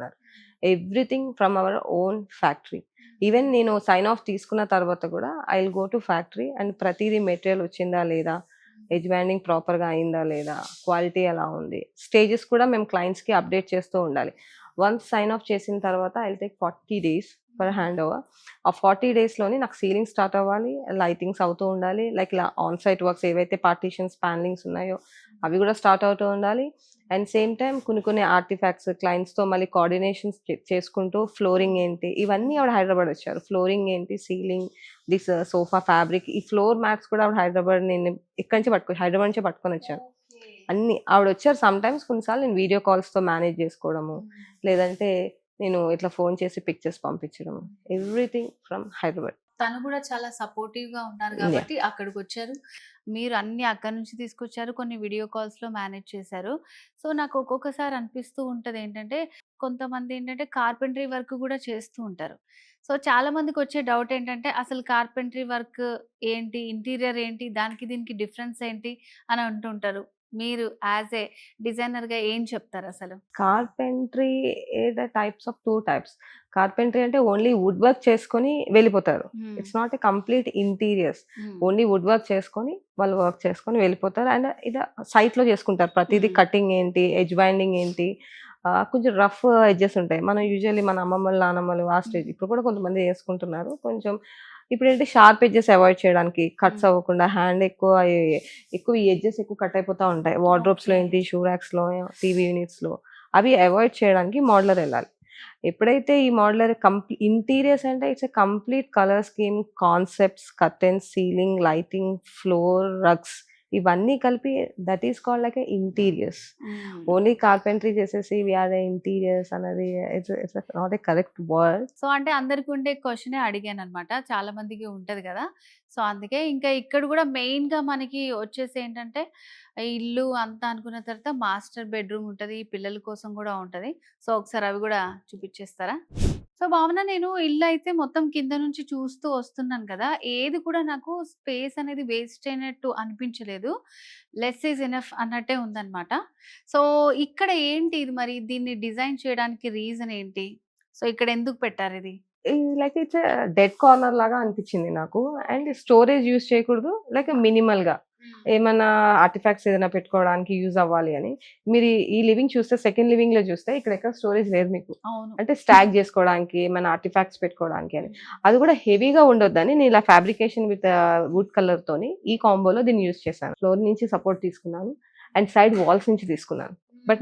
Everything from our own factory. Even నేను సైన్ ఆఫ్ తీసుకున్న తర్వాత కూడా I will go to factory and ప్రతిదీ మెటీరియల్ వచ్చిందా లేదా, ఎడ్జ్ బ్యాండింగ్ ప్రాపర్గా అయిందా లేదా, క్వాలిటీ ఎలా ఉంది, స్టేజెస్ కూడా మేము క్లయింట్స్కి అప్డేట్ చేస్తూ ఉండాలి. వన్స్ సైన్ ఆఫ్ చేసిన తర్వాత I take 40 days for hand over. ఆ 40 daysలోని నాకు సీలింగ్ స్టార్ట్ అవ్వాలి, లైటింగ్స్ అవుతూ ఉండాలి, లైక్ ఇలా ఆన్ సైట్ వర్క్స్ ఏవైతే పార్టీషన్స్ ప్యానలింగ్స్ ఉన్నాయో అవి కూడా స్టార్ట్ అవుతూ ఉండాలి. అండ్ సేమ్ టైం కొన్ని ఆర్టిఫాక్ట్స్ క్లయింట్స్తో మళ్ళీ కోఆర్డినేషన్స్ చేసుకుంటూ ఫ్లోరింగ్ ఏంటి ఇవన్నీ ఆవిడ హైదరాబాద్ వచ్చారు. ఫ్లోరింగ్ ఏంటి, సీలింగ్, దిస్ సోఫా ఫ్యాబ్రిక్, ఈ ఫ్లోర్ మ్యాట్స్ కూడా ఆవిడ హైదరాబాద్ నేను ఇక్కడి నుంచి హైదరాబాద్ నుంచి పట్టుకొని వచ్చాను. అన్ని ఆవిడ వచ్చారు. సమ్ టైమ్స్ కొన్నిసార్లు నేను వీడియో కాల్స్తో మేనేజ్ చేసుకోవడము, లేదంటే నేను ఇట్లా ఫోన్ చేసి పిక్చర్స్ పంపించడము, ఎవ్రీథింగ్ ఫ్రమ్ హైదరాబాద్. తను కూడా చాలా సపోర్టివ్ గా ఉన్నారు కాబట్టి అక్కడికి వచ్చారు. మీరు అన్ని అక్కడి నుంచి తీసుకొచ్చారు, కొన్ని వీడియో కాల్స్ లో మేనేజ్ చేశారు. సో నాకు ఒక్కొక్కసారి అనిపిస్తూ ఉంటది ఏంటంటే, కొంతమంది ఏంటంటే కార్పెంటరీ వర్క్ కూడా చేస్తూ ఉంటారు. సో చాలా మందికి వచ్చే డౌట్ ఏంటంటే, అసలు కార్పెంటరీ వర్క్ ఏంటి, ఇంటీరియర్ ఏంటి, దానికి దీనికి డిఫరెన్స్ ఏంటి అని అంటుంటారు. మీరు యాజ్ ఏ డిజైనర్ గా ఏం చెప్తారు అసలు? Carpentry types of 2 types. Carpentry అంటే ఓన్లీ వుడ్ వర్క్ చేసుకొని వెళ్ళిపోతారు. It's not a complete interiors. Only wood work చేసుకొని వాళ్ళు వర్క్ చేసుకొని వెళ్ళిపోతారు. అండ్ ఇది సైట్ లో చేసుకుంటారు. ప్రతిదీ కటింగ్ ఏంటి, ఎడ్జ్ బైండింగ్ ఏంటి, కొంచెం రఫ్ ఎడ్జెస్ ఉంటాయి. మనం యూజువల్లీ మన అమ్మమ్మలు నానమ్మలు ఆ స్టేజ్ ఇప్పుడు కూడా కొంతమంది చేసుకుంటున్నారు. కొంచెం ఇప్పుడు ఏంటి షార్ప్ ఎడ్జెస్ అవాయిడ్ చేయడానికి, కట్స్ అవ్వకుండా, హ్యాండ్ ఎక్కువ ఈ ఎడ్జెస్ ఎక్కువ కట్ అయిపోతూ ఉంటాయి. వార్డ్రోబ్స్ లో ఏంటి, షూ ర్యాక్స్ లో, టీవీ యూనిట్స్ లో అవి అవాయిడ్ చేయడానికి మోడలర్ వెళ్ళాలి. ఎప్పుడైతే ఈ మోడలర్ ఇంటీరియర్స్ అంటే it's a complete colour scheme, concepts, curtains, ceiling, lighting, floor, రగ్స్ ఇవన్నీ కలిపి that is called like interiors. Only carpentry చేసేసి వీఆర్ ఇంటీరియర్స్ అన్నది it's not A correct word. So అంటే అందరికి ఉండే క్వశ్చన్ అడిగాను అనమాట, చాలా మందికి ఉంటది కదా. సో అందుకే ఇంకా ఇక్కడ కూడా మెయిన్ గా మనకి వచ్చేసి ఏంటంటే, ఇల్లు అంతా అనుకున్న తర్వాత మాస్టర్ బెడ్రూమ్ ఉంటది, పిల్లల కోసం కూడా ఉంటది. సో ఒకసారి అవి కూడా చూపించేస్తారా? సో భావన, నేను ఇల్లు అయితే మొత్తం కింద నుంచి చూస్తూ వస్తున్నాను కదా, ఏది కూడా నాకు స్పేస్ అనేది వేస్ట్ అయినట్టు అనిపించలేదు. లెస్ ఈజ్ ఎనఫ్ అన్నట్టే ఉందన్నమాట. సో ఇక్కడ ఏంటి ఇది, మరి దీన్ని డిజైన్ చేయడానికి రీజన్ ఏంటి? సో ఇక్కడ ఎందుకు పెట్టారు ఇది? లైక్ ఇట్స్ డెడ్ కార్నర్ లాగా అనిపించింది నాకు. అండ్ స్టోరేజ్ యూజ్ చేయకూడదు, లైక్ మినిమల్ గా ఏమన్నా ఆర్టిఫాక్ట్స్ ఏదైనా పెట్టుకోవడానికి యూజ్ అవ్వాలి అని. మీరు ఈ లివింగ్ చూస్తే, సెకండ్ లివింగ్ లో చూస్తే ఇక్కడ ఎక్కడ స్టోరేజ్ లేదు మీకు. అంటే స్టాక్ చేసుకోవడానికి, ఏమైనా ఆర్టిఫాక్ట్స్ పెట్టుకోవడానికి అని. అది కూడా హెవీగా ఉండొద్దని నేను ఇలా ఫ్యాబ్రికేషన్ విత్ వుడ్ కలర్ తోని ఈ కాంబోలో దీన్ని యూజ్ చేశాను. ఫ్లోర్ నుంచి సపోర్ట్ తీసుకున్నాను అండ్ సైడ్ వాల్స్ నుంచి తీసుకున్నాను. బట్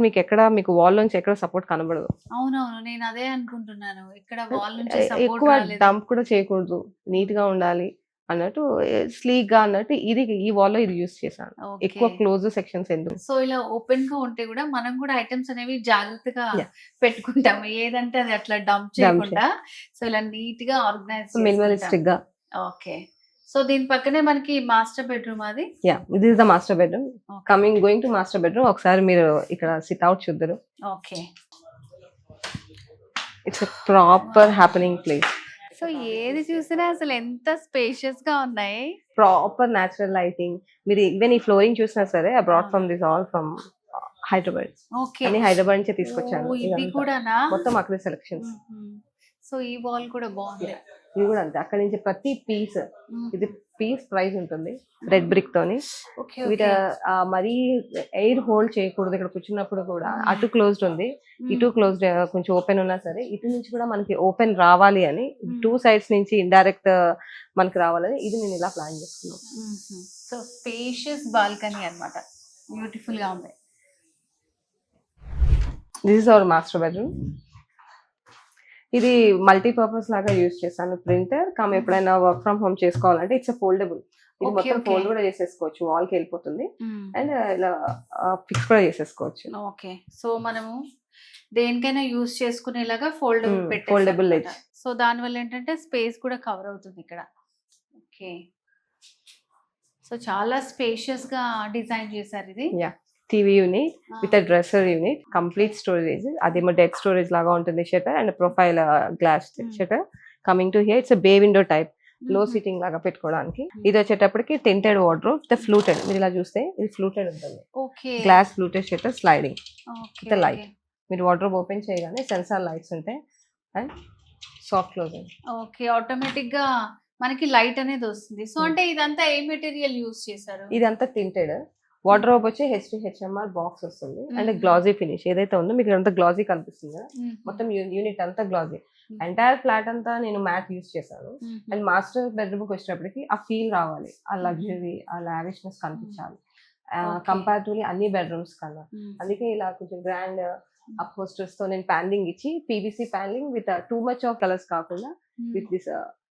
మీకు వాల్ నుంచి ఎక్కడ సపోర్ట్ కనబడదు. అవునవును, నేను అదే అనుకుంటున్నాను. ఇక్కడ వాల్ నుంచి ఎక్కువ డంప్ కూడా చేయకూడదు, నీట్ గా ఉండాలి అన్నట్టు, స్లీక్ గా అన్నట్టు ఈ వాల్ లో ఇది యూస్ చేశాను. ఎక్కువ క్లోజ్ సెక్షన్స్ ఎందుకు. సో ఇలా ఓపెన్ గా ఉంటే కూడా మనం కూడా ఐటమ్స్ అనేవి జాగ్రత్తగా పెట్టుకుంటాము, ఏదంటే అది అట్లా డంప్ చేయకుండా. సో ఇలా నీట్ గా ఆర్గనైజ్, మినిమలిస్టిక్ గా. ఓకే. సో దీని పక్కనే మనకి మాస్టర్ బెడ్రూమ్ అది. This is the master bedroom. Going to master bedroom. ఒకసారి మీరు ఇక్కడ సిట్ అవుట్ చూద్దరు. Okay. It's a proper happening place. So ఏది చూసినా అసలు ఎంత స్పేషియస్ గా ఉన్నాయి. Proper natural lighting. మీరు ఈవెన్ ఈ ఫ్లోరింగ్ చూసినా సరే, I brought from this all from Hyderabad. అని హైదరాబాద్ నుంచే తీసుకొచ్చాను. ఇది కూడానా? మొత్తం అక్కడ సెలక్షన్స్. సో ఈ వాల్ కూడా బాగుంది. ఇది కూడా అంతే. అక్కడ నుంచి ప్రతి పీస్, ఇది పీస్ ప్రైస్ ఉంటుంది రెడ్ బ్రిక్ తోని. వీటి మరీ ఎయిర్ హోల్డ్ చేయకూడదు. ఇక్కడ కూర్చున్నప్పుడు కూడా అటు క్లోజ్డ్ ఉంది, ఇటు క్లోజ్డ్, కొంచెం ఓపెన్ ఉన్నా సరే ఇటు నుంచి కూడా మనకి ఓపెన్ రావాలి అని, 2 sides నుంచి ఇండైరెక్ట్ మనకి రావాలని ఇది నేను ఇలా ప్లాన్ చేసుకున్నాను. సో స్పేషియస్ బాల్కనీ అన్నమాట, బ్యూటిఫుల్ గా ఉంది. This is our master bedroom. ఇది మల్టీపర్పస్ లాగా యూజ్ చేశాను. ప్రింటర్ ఎప్పుడైనా వర్క్ ఫ్రమ్ హోమ్ చేసుకోవాలంటే ఇట్స్ ఫోల్డబుల్. ఇది మొత్తం ఫోల్డ్ కూడా చేసేసుకోవచ్చు, వాల్ కి వెళ్ళిపోతుంది. అండ్ ఇలా ఫిక్స్ కూడా చేసేసుకోవచ్చు. ఓకే. సో మనము దేనికైనా యూజ్ చేసుకునేలాగా ఫోల్డబుల్ ఎడ్జ్. సో దాని వల్ల ఏంటంటే స్పేస్ కూడా కవర్ అవుతుంది ఇక్కడ. ఓకే. సో చాలా స్పేషియస్ గా డిజైన్ చేశారు ఇది. TV unit with dresser unit, complete storage. అదేమో డెడ్ స్టోరేజ్ లాగా ఉంటుంది shutter, and profile glass shutter. Coming to here, it's bay window type, low sitting లాగా పెట్టుకోవడానికి. ఇది వచ్చేటప్పటికి టెంటెడ్ వార్డ్రోబ్ విత్ ఫ్లూటెడ్. మీరు ఇలా చూస్తే ఇది ఫ్లూటెడ్ ఉంటుంది, glass fluted shutter, sliding with light. మీరు వార్డ్రోబ్ ఓపెన్ చేయగానే సెన్సార్ లైట్స్ ఉంటాయి and soft closing. Okay. Automatic గా మనకి లైట్ అనేది వస్తుంది. సో అంటే ఇదంతా ఏ మెటీరియల్ యూజ్ చేశారు? ఇదంతా tinted. వార్డ్రోబ్ వచ్చి HMR బాక్స్ వస్తుంది అండ్ గ్లాసీ ఫినిష్ ఏదైతే ఉందో మీకు అంతా గ్లాసీ కనిపిస్తుంది కదా, మొత్తం యూనిట్ అంతా గ్లాసీ. ఎంటైర్ ఫ్లాట్ అంతా నేను మ్యాట్ యూస్ చేశాను. అండ్ మాస్టర్ బెడ్రూమ్ కి వచ్చేటప్పటికి ఆ ఫీల్ రావాలి, ఆ లగ్జరీ, ఆ లావిష్నెస్ కనిపించాలి కంపారిటివ్లీ అన్ని బెడ్రూమ్స్ కన్నా. అందుకే ఇలా కొంచెం గ్రాండ్ అప్హోస్టర్స్ తో నేను ప్యానలింగ్ ఇచ్చి PVC panelling with two much of colours కాకుండా విత్ దిస్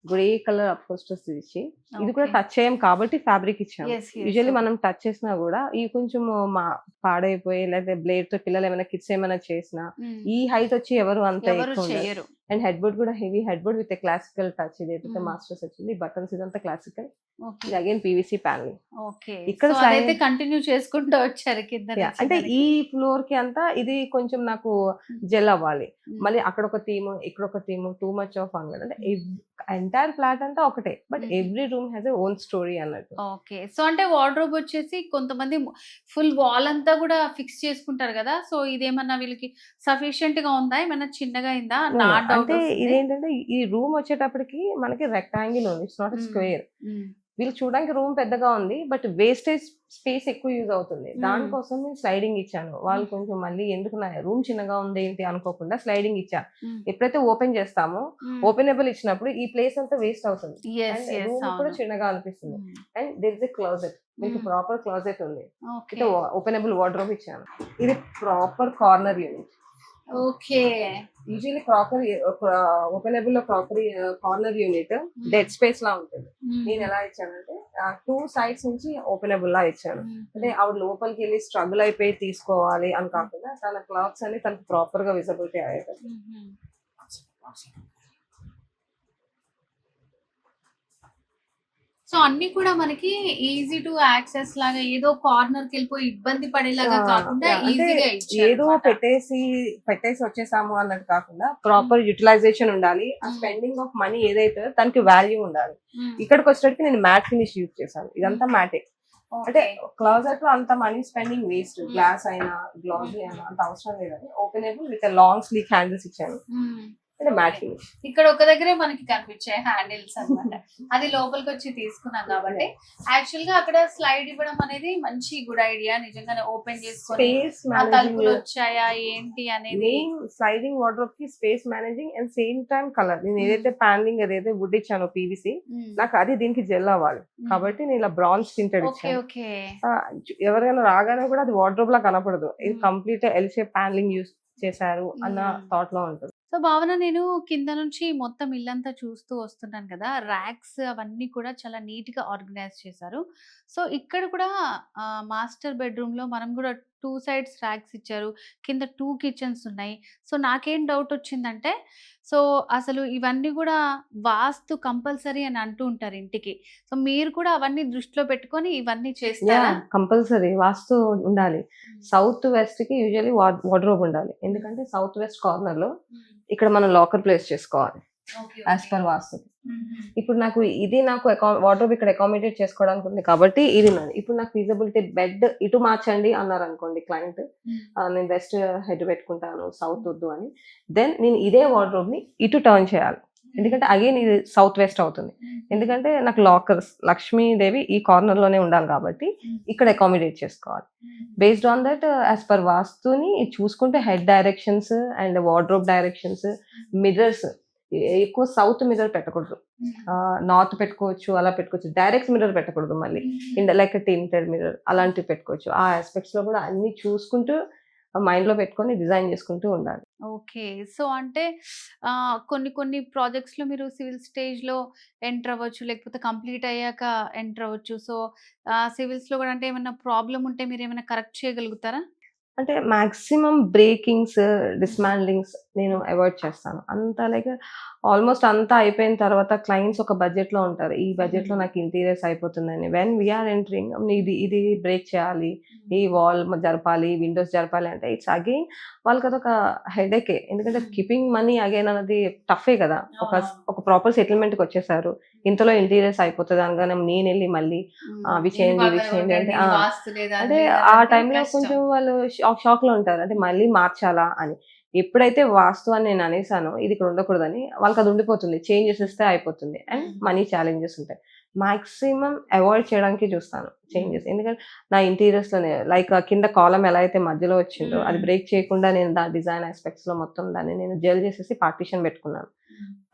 గ్రే కలర్ అప్హోస్టర్స్ ఇచ్చి, ఇది కూడా టచ్ చేయం కాబట్టి ఫ్యాబ్రిక్ ఇచ్చాము. యూజువల్లీ మనం టచ్ చేసినా కూడా ఇవి కొంచెం పాడైపోయి లేదా బ్లేడ్ తో పిల్లలు ఏమైనా కిడ్స్ ఏమైనా చేసినా ఈ హైట్ వచ్చి ఎవరు అంత ఎక్కువ. అండ్ హెడ్ బోర్డ్ కూడా heavy head board with classical touch. ఇది అయితే మాస్టర్స్ వచ్చింది, బటన్స్ ఇదంతా క్లాసికల్, అగైన్ PVC ప్యానల్. ఇక్కడ కంటిన్యూ చేసుకుంటూ వచ్చారు కింద. అంటే ఈ ఫ్లోర్ కి అంతా ఇది కొంచెం నాకు జెల్ అవ్వాలి, మళ్ళీ అక్కడ ఒక థీమ్ ఇక్కడ ఒక థీమ్, టూ మచ్ ఆఫ్ అనమాట. అంటే ఎంటైర్ ఫ్లాట్ అంతా ఒకటే but every room has a own story అన్నట్టు. ఓకే, సో అంటే వార్డ్రోబ్ వచ్చేసి కొంతమంది ఫుల్ వాల్ అంతా కూడా ఫిక్స్ చేసుకుంటారు కదా, సో ఇదేమన్నా వీళ్ళకి సఫిషియెంట్ గా ఉందా, ఏమన్నా చిన్నగా అయిందా? అంటే ఇదేంటంటే ఈ రూమ్ వచ్చేటప్పటికి మనకి రెక్టాంగిల్ ఉంది, ఇట్స్ నాట్ స్క్వేర్. వీళ్ళు చూడడానికి రూమ్ పెద్దగా ఉంది బట్ వేస్టేజ్ స్పేస్ ఎక్కువ యూజ్ అవుతుంది. దానికోసం నేను స్లైడింగ్ ఇచ్చాను. వాళ్ళు కొంచెం మళ్ళీ ఎందుకు రూమ్ చిన్నగా ఉంది ఏంటి అనుకోకుండా స్లైడింగ్ ఇచ్చా. ఎప్పుడైతే ఓపెన్ చేస్తామో ఓపెనబుల్ ఇచ్చినప్పుడు ఈ ప్లేస్ అంతా వేస్ట్ అవుతుంది, రూమ్ కూడా చిన్నగా అనిపిస్తుంది. And there is a closet, మీకు ప్రాపర్ క్లోజెట్ ఉంది, ఓపెనబుల్ వార్డ్రోబ్ ఇచ్చాను. ఇది proper corner unit. Okay, usually crockery openable లో crockery corner unit dead space లా ఉంటుంది. నేను ఎలా ఇచ్చానంటే టూ సైడ్స్ నుంచి ఓపెనబుల్ లా ఇచ్చాను. అంటే ఆవిడ లోపలికి వెళ్ళి స్ట్రగుల్ అయిపోయి తీసుకోవాలి అని కాకుండా తన క్లాత్స్ అన్ని తనకు ప్రాపర్ గా విజిబిలిటీ అయ్యేది. సో అన్ని కూడా మనకి ఈజీ టు యాక్సెస్ లాగా, ఏదో కార్నర్ కి వెళ్ళిపోయి ఇబ్బంది పడేలాగా కాకుండా ఈజీగా ఏదో పెట్టేసి వచ్చేసాము అన్నట్టు కాకుండా ప్రాపర్ యూటిలైజేషన్ ఉండాలి. ఆ స్పెండింగ్ ఆఫ్ మనీ ఏదైతే దానికి వాల్యూ ఉండాలి. ఇక్కడికి వచ్చేటప్పటికి నేను మ్యాట్ ఫినిష్ యూజ్ చేశాను. ఇదంతా మ్యాటే. అంటే క్లాజెట్ లో అంత మనీ స్పెండింగ్ వేస్ట్. గ్లాస్ అయినా గ్లాసీ అయినా అంత అవసరం లేదని openable with long sleek handles ఇచ్చాను. ఇక్కడ ఒక దగ్గరే మనకి కనిపించాయి హ్యాండిల్స్ అన్నమాట. అది లోపలికి వచ్చి తీసుకున్నాం కాబట్టి యాక్చువల్ గా అక్కడ స్లైడ్ ఇవ్వడం అనేది మంచి గుడ్ ఐడియా. నిజంగానే ఓపెన్ చేసుకొని తలుపులు వచ్చాయా ఏంటి అనేది. స్లైడింగ్ వార్డ్రోబ్ కి space managing and same time colour. నేను ఏదైతే ప్యానలింగ్ ఏదైతే వుడ్ ఇచ్చానో PVC, నాకు అది దీనికి జెల్ అవ్వాలి కాబట్టి నేను ఇలా బ్రాంజ్ టింటెడ్ ఇచ్చాను. ఎవరైనా రాగానే కూడా అది వార్డ్రోబ్ లా కనపడదు, ఇది complete L shape panelling use చేశారు అన్న థాట్ లో ఉంటుంది. సో భావన, నేను కింద నుంచి మొత్తం ఇల్లంతా చూస్తూ వస్తున్నాను కదా, ర్యాక్స్ అవన్నీ కూడా చాలా నీట్ గా ఆర్గనైజ్ చేశారు. సో ఇక్కడ కూడా మాస్టర్ బెడ్రూమ్ లో మనం కూడా 2 sides ర్యాక్స్ ఇచ్చారు, కింద 2 కిచెన్స్ ఉన్నాయి. సో నాకేం డౌట్ వచ్చిందంటే, సో అసలు ఇవన్నీ కూడా వాస్తు కంపల్సరీ అని అంటూ ఉంటారు ఇంటికి. సో మీరు కూడా అవన్నీ దృష్టిలో పెట్టుకొని ఇవన్నీ చేస్తారా? కంపల్సరీ వాస్తు ఉండాలి. సౌత్ వెస్ట్ కి యూజువల్లీ వార్డ్రోబ్ ఉండాలి. ఎందుకంటే సౌత్ వెస్ట్ కార్నర్ లో ఇక్కడ మనం లాకర్ ప్లేస్ చేసుకోవాలి యాజ్ పర్ వాస్తు. ఇప్పుడు నాకు వార్డ్రోబ్ ఇక్కడ అకామిడేట్ చేసుకోవడానికి ఉంది కాబట్టి ఇది నాది. ఇప్పుడు నాకు ఫీజిబిలిటీ బెడ్ ఇటు మార్చండి అన్నారు అనుకోండి క్లయింట్, నేను వెస్ట్ హెడ్ పెట్టుకుంటాను సౌత్ వద్దు అని, దెన్ నేను ఇదే వార్డ్రోబ్ ని ఇటు టర్న్ చేయాలి. ఎందుకంటే అగైన్ ఇది సౌత్ వెస్ట్ అవుతుంది. ఎందుకంటే నాకు లాకర్స్ లక్ష్మీదేవి ఈ కార్నర్ లోనే ఉండాలి కాబట్టి ఇక్కడ అకామిడేట్ చేసుకోవాలి. Based on that as per వాస్తుని చూసుకుంటే head directions and wardrobe directions, mirrors ఎక్కువ సౌత్ మిర్రర్ పెట్టకూడదు, నార్త్ పెట్టుకోవచ్చు, అలా పెట్టుకోవచ్చు. డైరెక్ట్ మిర్రర్ పెట్టకూడదు, మళ్ళీ లైక్ టింటెడ్ మిర్రర్ అలాంటివి పెట్టుకోవచ్చు. ఆ ఆస్పెక్ట్స్ లో కూడా అన్ని చూసుకుంటూ మైండ్ లో పెట్టుకొని డిజైన్ చేసుకుంటూ ఉండాలి. ఓకే, సో అంటే కొన్ని ప్రాజెక్ట్స్ లో మీరు సివిల్ స్టేజ్ లో ఎంటర్ అవ్వచ్చు, లేకపోతే కంప్లీట్ అయ్యాక ఎంటర్ అవ్వచ్చు. సో సివిల్స్ లో కూడా అంటే ఏమైనా ప్రాబ్లం ఉంటే మీరు ఏమైనా కరెక్ట్ చేయగలుగుతారా? అంటే మాక్సిమం బ్రేకింగ్స్, డిస్మాండ్లింగ్స్ నేను అవాయిడ్ చేస్తాను. అంతా లైక్ ఆల్మోస్ట్ అంతా అయిపోయిన తర్వాత క్లయింట్స్ ఒక బడ్జెట్ లో ఉంటారు, ఈ బడ్జెట్ లో నాకు ఇంటీరియర్స్ అయిపోతుందని. వెన్ వీఆర్ ఎంటరింగ్ ఇది బ్రేక్ చేయాలి, ఈ వాల్ జరపాలి, విండోస్ జరపాలి అంటే ఇట్స్ అగైన్ వాళ్ళకి అదొక హెడేకే. ఎందుకంటే కీపింగ్ మనీ అగైన్ అనేది టఫే కదా. ఒక ప్రాపర్ సెటిల్మెంట్ కి వచ్చేసారు, ఇంతలో ఇంటీరియర్స్ అయిపోతుంది అనగానే నేను వెళ్ళి మళ్ళీ అవి చేయండి అంటే ఆ టైంలో కొంచెం వాళ్ళు షాక్ లో ఉంటారు, అంటే మళ్ళీ మార్చాలా అని. ఎప్పుడైతే వాస్తు అని నేను అనేసానో ఇది ఇక్కడ ఉండకూడదని వాళ్ళకి అది ఉండిపోతుంది, చేంజ్ చేసేస్తే అయిపోతుంది. అండ్ మనీ ఛాలెంజెస్ ఉంటాయి. మాక్సిమం అవాయిడ్ చేయడానికి చూస్తాను చేంజెస్. ఎందుకంటే నా ఇంటీరియర్స్ లోనే లైక్ కింద కాలం ఎలా అయితే మధ్యలో వచ్చిందో అది బ్రేక్ చేయకుండా నేను దాని డిజైన్ ఆస్పెక్ట్స్ లో మొత్తం దాన్ని నేను జెల్ చేసేసి పార్టీషన్ పెట్టుకున్నాను.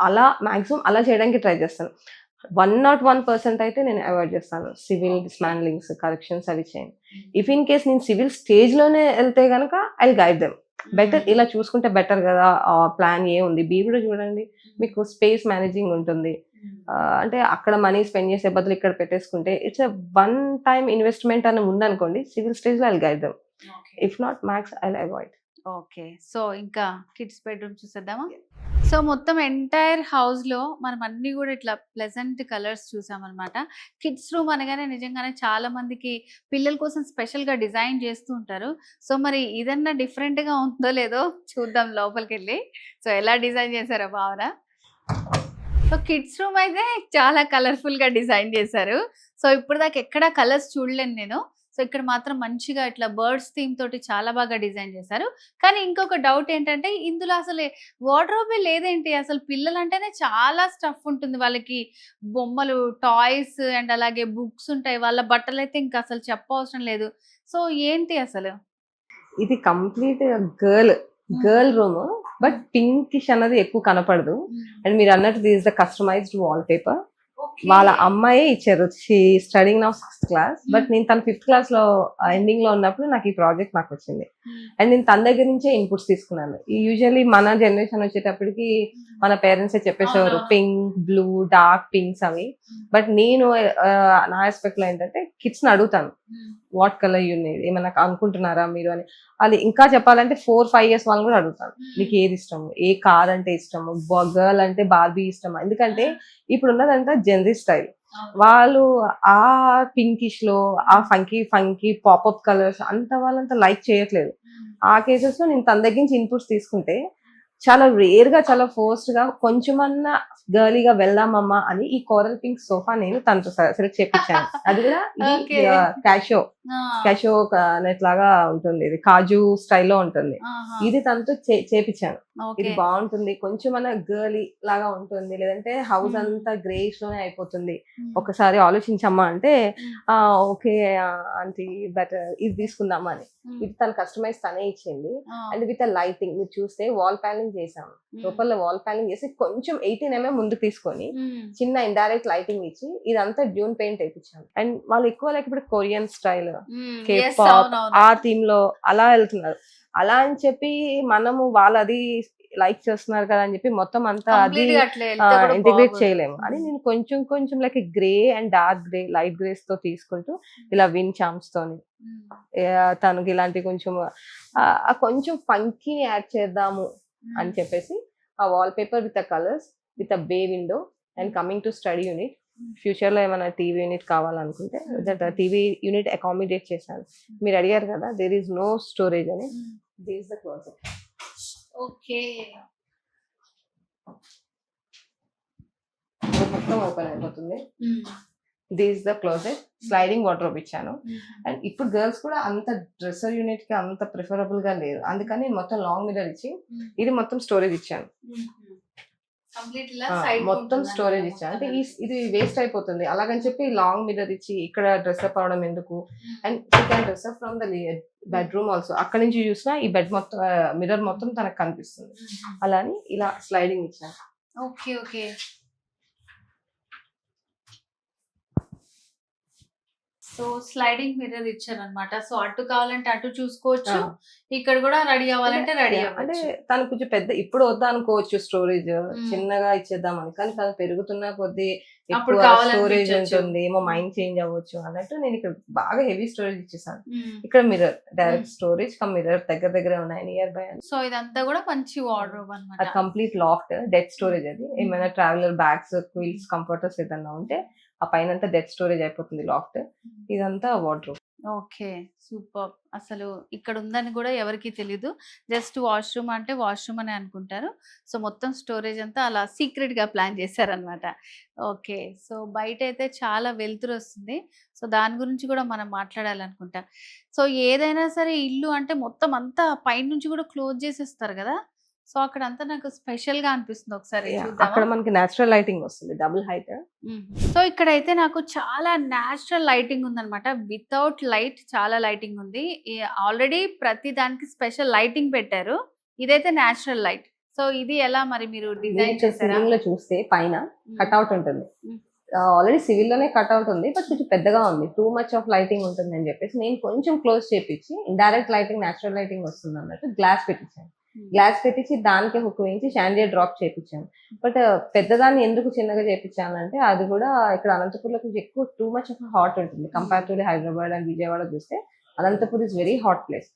అలా మాక్సిమం అలా చేయడానికి ట్రై చేస్తాను. 101% అయితే నేను అవాయిడ్ చేస్తాను సివిల్ డిస్మాండ్లింగ్స్, కరెక్షన్స్ అవి చేయండి. ఇఫ్ ఇన్ కేస్ నేను సివిల్ స్టేజ్ లోనే వెళ్తే గనక ఐ గైడ్ దెమ్ బెటర్, ఇలా చూసుకుంటే బెటర్ కదా, ప్లాన్ ఏ ఉంది, బి కూడా చూడండి, మీకు స్పేస్ మేనేజింగ్ ఉంటుంది. అంటే అక్కడ మనీ స్పెండ్ చేసే బదులు ఇక్కడ పెట్టేసుకుంటే ఇట్స్ వన్ టైమ్ ఇన్వెస్ట్మెంట్ అని ఉందనుకోండి, సివిల్ స్టేజ్ లో I guide them. If not max I avoid. Okay. So ఇంకా కిడ్స్ బెడ్రూమ్ చూసేద్దామా? సో మొత్తం ఎంటైర్ హౌస్ లో మనం అన్ని కూడా ఇట్లా ప్లెజెంట్ కలర్స్ చూసామన్నమాట. కిడ్స్ రూమ్ అనగానే నిజంగానే చాలా మందికి పిల్లల కోసం స్పెషల్ గా డిజైన్ చేస్తూ ఉంటారు. సో మరి ఇదన్నా డిఫరెంట్ గా ఉందో లేదో చూద్దాం లోపలికి వెళ్ళి. సో ఎలా డిజైన్ చేశారో భావన. సో కిడ్స్ రూమ్ అయితే చాలా కలర్ఫుల్ గా డిజైన్ చేశారు. సో ఇప్పుడు దాకా ఎక్కడా కలర్స్ చూడలేను నేను. సో ఇక్కడ మాత్రం మంచిగా ఇట్లా బర్డ్స్ థీమ్ తోటి చాలా బాగా డిజైన్ చేశారు. కానీ ఇంకొక డౌట్ ఏంటంటే ఇందులో అసలు వార్డ్రోబే లేదేంటి? అసలు పిల్లలు అంటేనే చాలా స్టఫ్ ఉంటుంది, వాళ్ళకి బొమ్మలు, టాయ్స్ అండ్ అలాగే బుక్స్ ఉంటాయి. వాళ్ళ బట్టలు అయితే ఇంకా అసలు చెప్పవసరం లేదు. సో ఏంటి అసలు? ఇది complete girl room, but pinkish అన్నది ఎక్కువ కనపడదు. అండ్ మీరు అన్నట్టు this the customised wallpaper వాళ్ళ అమ్మాయే ఇచ్చారు. She studying now 6th class, but నేను తన 5th క్లాస్ లో ఎండింగ్ లో ఉన్నప్పుడు నాకు ఈ ప్రాజెక్ట్ నాకు వచ్చింది. అండ్ నేను తన దగ్గర నుంచే ఇన్పుట్స్ తీసుకున్నాను. యూజువల్లీ మన జనరేషన్ వచ్చేటప్పటికి మన పేరెంట్స్ చెప్పేసేవారు పింక్, బ్లూ, డార్క్ పింక్స్ అవి. బట్ నేను నా ఆస్పెక్ట్ లో ఏంటంటే కిడ్స్ ని అడుగుతాను, వాట్ కలర్ యూ నీడ్, ఏమన్నా అనుకుంటున్నారా మీరు అని. అది ఇంకా చెప్పాలంటే 4-5 years వాళ్ళని కూడా అడుగుతాను, నీకు ఏది ఇష్టము, ఏ కార్ అంటే ఇష్టము, గర్ల్ అంటే బార్బీ ఇష్టమా. ఎందుకంటే ఇప్పుడు ఉన్నదంతా జెన్జీ స్టైల్, వాళ్ళు ఆ పింకిష్ లో ఆ ఫంకీ పాపప్ కలర్స్ అంత వాళ్ళంతా లైక్ చేయట్లేదు. ఆ కేసెస్ లో నేను తన దగ్గర నుంచి ఇన్పుట్స్ తీసుకుంటే చాలా రేర్ గా, చాలా ఫోర్స్డ్ గా, కొంచెమన్నా గర్లీగా వెళ్దామమ్మా అని ఈ కోరల్ పింక్ సోఫా నేను తనతో సెలెక్ట్ చేయించాను. అది కూడా క్యాషో నెట్ లాగా ఉంటుంది, ఇది కాజు స్టైల్లో ఉంటుంది. ఇది తనతో చేపించాను. ఇది బాగుంటుంది, కొంచెమన్నా గర్లీ లాగా ఉంటుంది, లేదంటే హౌస్ అంతా గ్రేష్ లోనే అయిపోతుంది, ఒకసారి ఆలోచించమ్మా అంటే ఓకే ఆంటీ బెటర్ ఇది తీసుకుందామా అని. ఇది తన కస్టమైజ్ తనే ఇచ్చింది. అండ్ విత్ లైటింగ్ మీరు చూస్తే వాల్ ప్యానలింగ్ చేసాము, లోపల వాల్ ప్యానలింగ్ చేసి కొంచెం 18 mm ముందుకు తీసుకొని చిన్న ఇండైరెక్ట్ లైటింగ్ ఇచ్చి ఇదంతా డ్యూన్ పెయింట్ వేయించాను. అండ్ వాళ్ళు ఎక్కువ లైక్ ఇప్పుడు కొరియన్ స్టైల్, కేపాప్ ఆ థీమ్ లో అలా వెళ్తున్నారు. అలా అని చెప్పి మనము వాళ్ళది లైక్ చేస్తున్నారు కదా అని చెప్పి మొత్తం అంతా అది ఇంటిగ్రేట్ చేయలేము అని నేను కొంచెం like grey and dark grey, light grace తో తీసుకుంటూ ఇలా విన్ చామ్స్ తోని తనకి ఇలాంటి కొంచెం ఫంకీ యాడ్ చేద్దాము అని చెప్పేసి ఆ wallpaper with colours with bay window and coming to study unit. Future లో ఏమైనా టీవీ యూనిట్ కావాలనుకుంటే టీవీ యూనిట్ అకామిడేట్ చేశాను. మీరు అడిగారు కదా దేర్ ఈస్ నో స్టోరేజ్ అని. This is the closet. Okay, మొత్తం ఓపెన్ అయిపోతుంది. This the closet, sliding wardrobe ఇచ్చాను. అండ్ ఇప్పుడు గర్ల్స్ కూడా అంత డ్రెస్సర్ యూనిట్ కి అంత ప్రిఫరబుల్ గా లేదు, అందుకని మొత్తం లాంగ్ మిర్రర్ ఇచ్చి ఇది మొత్తం స్టోరేజ్ ఇచ్చాను. మొత్తం స్టోరేజ్ ఇచ్చాను. అంటే ఇది వేస్ట్ అయిపోతుంది అలాగని చెప్పి లాంగ్ మిర్రర్ ఇచ్చి ఇక్కడ డ్రెస్అప్ అవడం ఎందుకు. And you can dress up from the bedroom also. అక్కడ నుంచి చూసినా ఈ బెడ్ మొత్తం మిర్రర్ మొత్తం తనకు కనిపిస్తుంది. అలా అని ఇలా స్లైడింగ్ ఇచ్చాను. Okay okay. So sliding mirror ఇచ్చారనమాట. సో అటు కావాలంటే అటు చూసుకోవచ్చు, ఇక్కడ కూడా రెడీ అవ్వాలంటే రెడీ అంటే తను కొంచెం పెద్ద ఇప్పుడు వద్దా అనుకోవచ్చు స్టోరేజ్, చిన్నగా ఇచ్చేద్దామని. కానీ తను పెరుగుతున్న కొద్దీ ఎక్కువ స్టోరేజ్ ఉంటుంది, ఏమో మైండ్ చేంజ్ అవ్వచ్చు అన్నట్టు నేను ఇక్కడ బాగా హెవీ స్టోరేజ్ ఇచ్చేసాను. ఇక్కడ mirror, direct storage come mirror దగ్గర ఉన్నాయి నియర్ బై. సో ఇదంతా కూడా మంచి వార్డ్రోబ్ అన్నమాట. Complete locked dead storage. అది ఏమైనా ట్రావెలర్ బ్యాగ్స్, క్విల్స్, కంఫర్టర్స్ ఏదన్నా ఉంటే ఆ పైన అంతా డెడ్ స్టోరేజ్ అయిపోతుంది లాక్డ్. ఇదంతా వార్డ్రోబ్. ఓకే. సూపర్. అసలు ఇక్కడ ఉందని గూడా ఎవరికీ తెలీదు. జస్ట్ వాష్‌రూమ్ అంటే వాష్‌రూమ్ అనే అనుకుంటారు. సో, మొత్తం స్టోరేజ్ అంతా అలా సీక్రెట్‌గా ప్లాన్ చేశారనమాట. ఓకే. సో, బయటైతే చాలా వెలుతురొస్తుంది. సో, దాని గురించి గూడా మనం మాట్లాడాలనుకుంటా. సో, ఏదైనా సరే ఇల్లు అంటే మొత్తం అంతా పైనుంచి గూడా క్లోజ్ చేసేస్తారు గదా! సో, అక్కడంతా నాకు స్పెషల్‌గా అనిపిస్తుంది. ఒకసారి చూద్దామా? అక్కడ మనకి నేచురల్ లైటింగ్ వస్తుంది డబుల్ హైట్. సో, ఇక్కడైతే నాకు చాలా నేచురల్ లైటింగ్ ఉందనమాట. వితౌట్ లైట్ చాలా లైటింగ్ ఉంది. ఆల్రెడీ ప్రతి దానికి స్పెషల్ లైటింగ్ పెట్టారు. ఇదైతే నేచురల్ లైట్. సో, ఇది ఎలా మరి మీరు డిజైన్ చేసారా? సివిల్ లో చూస్తే పైన కట్అవుట్ ఉంటుంది. ఆల్రెడీ సివిల్ లోనే కట్అవుట్ ఉంది, బట్ కొంచెం పెద్దగా ఉంది. టూ మచ్ ఆఫ్ లైటింగ్ ఉంటుంది అని చెప్పేసి నేను కొంచెం క్లోజ్ చేపించి ఇండైరెక్ట్ లైటింగ్ నేచురల్ లైటింగ్ వస్తుంది అన్నట్టు గ్లాస్ పెట్టించాను. గ్లాస్ పెట్టించి దానికి హుక్ వేయించి షాండియర్ డ్రాప్ చేయించాను. బట్ పెద్దదాన్ని ఎందుకు చిన్నగా చేయించానంటే అది కూడా ఇక్కడ అనంతపూర్లో కొంచెం ఎక్కువ టూ మచ్ ఆఫ్ హాట్ ఉంటుంది కంపేరిటివ్లీ హైదరాబాద్ అండ్ విజయవాడ చూస్తే. Anantapur is very hot place.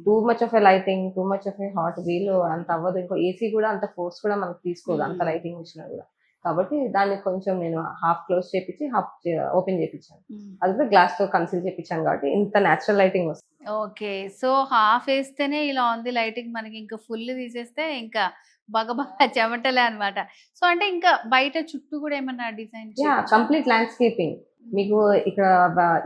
Two much of a lighting, two much of a hot వీలు అంత అవ్వదు. ఇంకో ఏసీ కూడా అంత ఫోర్స్ కూడా మనకు తీసుకోదు అంత లైటింగ్ వచ్చినా కూడా. కాబట్టి దాన్ని కొంచెం నేను హాఫ్ క్లోజ్ చేపించి హాఫ్ ఓపెన్ చేయించాను. అది కూడా గ్లాస్ తో కన్సిల్ చేయించాను కాబట్టి ఇంత నేచురల్ లైటింగ్ వస్తుంది. ఓకే. సో, హాఫ్ ఏస్తేనే ఇలా ఉంది లైటింగ్. మనకి ఇంకా ఫుల్ తీసేస్తే ఇంకా బగబగ చెమటలే అన్నమాట. సో, అంటే ఇంకా బయట చుట్టూ కూడా ఏమన్నా డిజైన్ కంప్లీట్ ల్యాండ్స్కేపింగ్ మీకు ఇక్కడ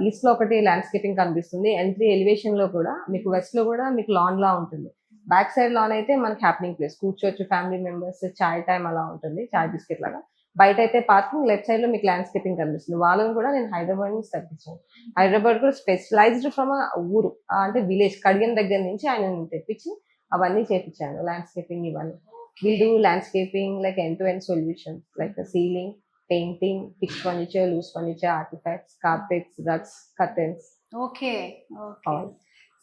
ఈస్ట్ లో ఒకటి ల్యాండ్స్కేపింగ్ కనిపిస్తుంది. ఎంట్రీ ఎలివేషన్ లో కూడా మీకు వెస్ట్ లో కూడా మీకు లాన్ లా ఉంటుంది. బ్యాక్ సైడ్ లాన్ అయితే మనకి హ్యాపెనింగ్ ప్లేస్, కూర్చోవచ్చు ఫ్యామిలీ మెంబర్స్, చాయ్ టైం అలా ఉంటుంది, చాయ్ బిస్కెట్ లాగా. బయట అయితే పార్కింగ్, లెఫ్ట్ సైడ్ లో మీకు ల్యాండ్స్కేపింగ్ కనిపిస్తుంది. వాళ్ళని కూడా నేను హైదరాబాద్ నుంచి తెప్పించాను. హైదరాబాద్ కూడా స్పెషలైజ్డ్ ఫ్రమ్ ఊరు అంటే విలేజ్ కడియం దగ్గర నుంచి ఆయన తెప్పించి అవన్నీ చేపించాను ల్యాండ్స్కేపింగ్ ఇవన్నీ. We do landscaping like end-to-end solutions like the ceiling, painting, fixed furniture, loose furniture, artifacts, carpets, rugs, curtains. Okay. Okay.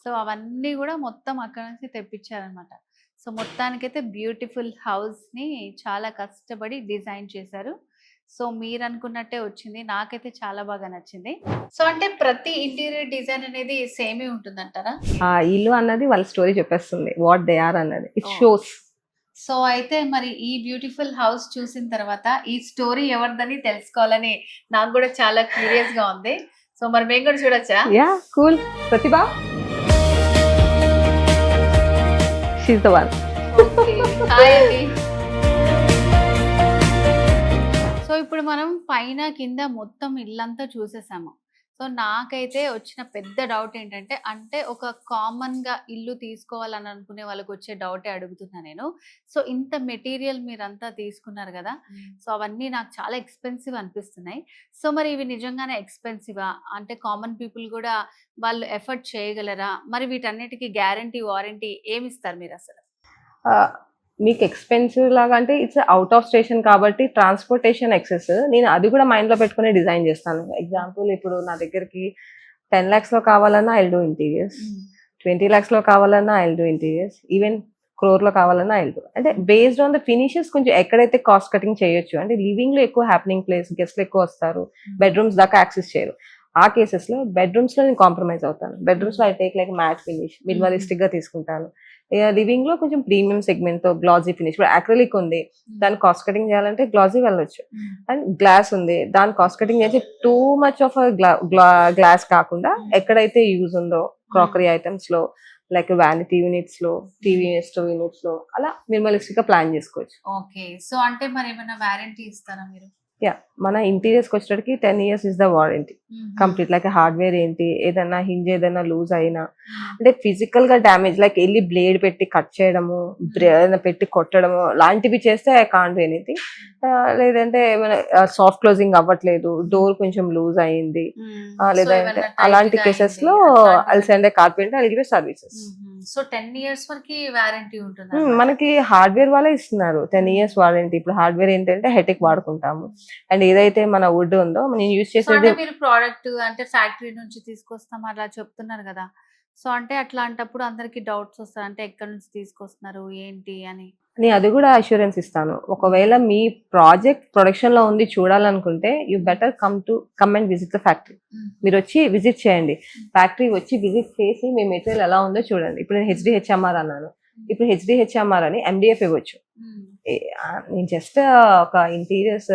So, అవన్నీ గూడా మొత్తం అక్కడి నుంచి తెప్పించారనమాట. సో, మొత్తానికైతే బ్యూటిఫుల్ హౌస్‌ని చాలా కష్టపడి డిజైన్ చేశారు. సో, మీరనుకున్నట్టే వచ్చింది. నాకైతే చాలా బాగా నచ్చింది. సో, అంటే ప్రతి ఇంటీరియర్ డిజైన్ అనేది సేమే ఉంటుందంటారా? ఆ ఇల్లు అన్నది వాళ్ళ స్టోరీ చెప్పేస్తుంది, వాట్ దే ఆర్ అన్నది. It shows. సో, అయితే మరి ఈ బ్యూటిఫుల్ హౌస్ చూసిన తర్వాత ఈ స్టోరీ ఎవరిదని తెలుసుకోవాలని నాకు కూడా చాలా క్యూరియస్ గా ఉంది. సో, మరి మేము కూడా చూడొచ్చా? Yeah, cool. Pratibha, she's the one. Okay. Hi అండి. సో, ఇప్పుడు మనం పైన కింద మొత్తం ఇల్లంతా చూసేసాము. సో, నాకైతే వచ్చిన పెద్ద డౌట్ ఏంటంటే, అంటే ఒక కామన్‌గా ఇల్లు తీసుకోవాలని అనుకునే వాళ్ళకి వచ్చే డౌటే అడుగుతున్నా నేను. సో, ఇంత మెటీరియల్ మీరంతా తీసుకున్నారు గదా! సో, అవన్నీ నాకు చాలా ఎక్స్‌పెన్సివ్ అనిపిస్తున్నాయి. సో, మరి ఇవి నిజంగానే ఎక్స్‌పెన్సివా? అంటే కామన్ పీపుల్ గూడా వాళ్ళు ఎఫర్డ్ చేయగలరా? మరి వీటన్నిటికి గ్యారంటీ, వారంటీ ఏమిస్తారు మీరసలు? మీకు ఎక్స్పెన్సివ్ లాగా అంటే ఇట్స్ అవుట్ ఆఫ్ స్టేషన్ కాబట్టి ట్రాన్స్పోర్టేషన్ ఎక్సెస్. నేను అది కూడా మైండ్ లో పెట్టుకుని డిజైన్ చేస్తాను. ఎగ్జాంపుల్ ఇప్పుడు నా దగ్గరికి 10 lakhs లో కావాలన్నా ఐల్ డూ ఇంటీరియర్స్, 20 lakhs లో కావాలన్నా I'll do interiors, even crore లో కావాలన్నా ఐల్ డూ. అంటే బేస్డ్ ఆన్ ద ఫినిషెస్ కొంచెం ఎక్కడైతే కాస్ట్ కటింగ్ చేయొచ్చు. అంటే లివింగ్ లో ఎక్కువ హ్యాపెనింగ్ ప్లేస్, గెస్ట్లు ఎక్కువ వస్తారు, బెడ్రూమ్స్ దాకా యాక్సెస్ చేయరు. ఆ కేసెస్ లో బెడ్రూమ్స్ లో నేను కాంప్రమైజ్ అవుతాను. బెడ్రూమ్స్ లో I take like matte finish, minimalistic గా తీసుకుంటాను. లివింగ్ లో కొంచెం ప్రీమియం సెగ్మెంట్ తో గ్లాజీ ఫినిష్. ఇప్పుడు అక్రిలిక్ ఉంది, దాని కాస్ట్ కటింగ్ చేయాలంటే గ్లాజీ వెళ్ళొచ్చు. అండ్ గ్లాస్ ఉంది, దాని కాస్ట్ కటింగ్ చేసి టూ మచ్ ఆఫ్ గ్లాస్ కాకుండా ఎక్కడైతే యూజ్ ఉందో క్రాకరీ ఐటమ్స్ లో, లైక్ వ్యానిటీ యూనిట్స్ లో, టీవీ యూనిట్స్ లో అలా మినిమలిస్టిక్ గా ప్లాన్ చేసుకోవచ్చు. ఓకే. సో, అంటే మరి ఏమైనా వారంటీ ఇస్తారా మీరు? యా, మన ఇంటీరియర్స్ కి వచ్చేటికి 10 years is the warranty complete. Like hardware ఏంటి, ఏదైనా హింజ్ ఏదైనా లూజ్ అయినా, అంటే ఫిజికల్ గా డ్యామేజ్ లైక్ వెళ్ళి బ్లేడ్ పెట్టి కట్ చేయడము, పెట్టి కొట్టడము లాంటివి చేస్తే ఐ కాంట్ డూ ఎనీథింగ్. లేదంటే ఏమైనా సాఫ్ట్ క్లోజింగ్ అవ్వట్లేదు, డోర్ కొంచెం లూజ్ అయింది, లేదంటే అలాంటి కేసెస్ లో ఐల్ సెండ్ ఏ carpenter, I'll give services. So 10 years వరకు వారంటీ ఉంటుంది. మనకి హార్డ్వేర్ వాళ్ళే ఇస్తున్నారు 10 years వారంటీ. ఇప్పుడు హార్డ్వేర్ ఏంటంటే హెటెక్ వాడుకుంటాము, అండ్ ఏదైతే మన వుడ్ ఉందో నేను యూజ్ చేసేది. మీరు ప్రోడక్ట్ అంటే ఫ్యాక్టరీ నుంచి తీసుకొస్తాం అలా చెప్తున్నారు కదా. సో అంటే అట్లాంటప్పుడు అందరికి డౌట్స్ వస్తాయి, అంటే ఎక్కడి నుంచి తీసుకొస్తున్నారు ఏంటి అని. నేను అది కూడా అష్యూరెన్స్ ఇస్తాను. ఒకవేళ మీ ప్రాజెక్ట్ ప్రొడక్షన్ లో ఉంది చూడాలనుకుంటే you better come and visit the factory. మీరు వచ్చి విజిట్ చేయండి, ఫ్యాక్టరీ వచ్చి విజిట్ చేసి మీ మెటీరియల్ ఎలా ఉందో చూడండి. ఇప్పుడు నేను HDHMR అన్నాను, ఇప్పుడు HDHMR అని MDF ఇవ్వచ్చు. నేను జస్ట్ ఒక ఇంటీరియర్స్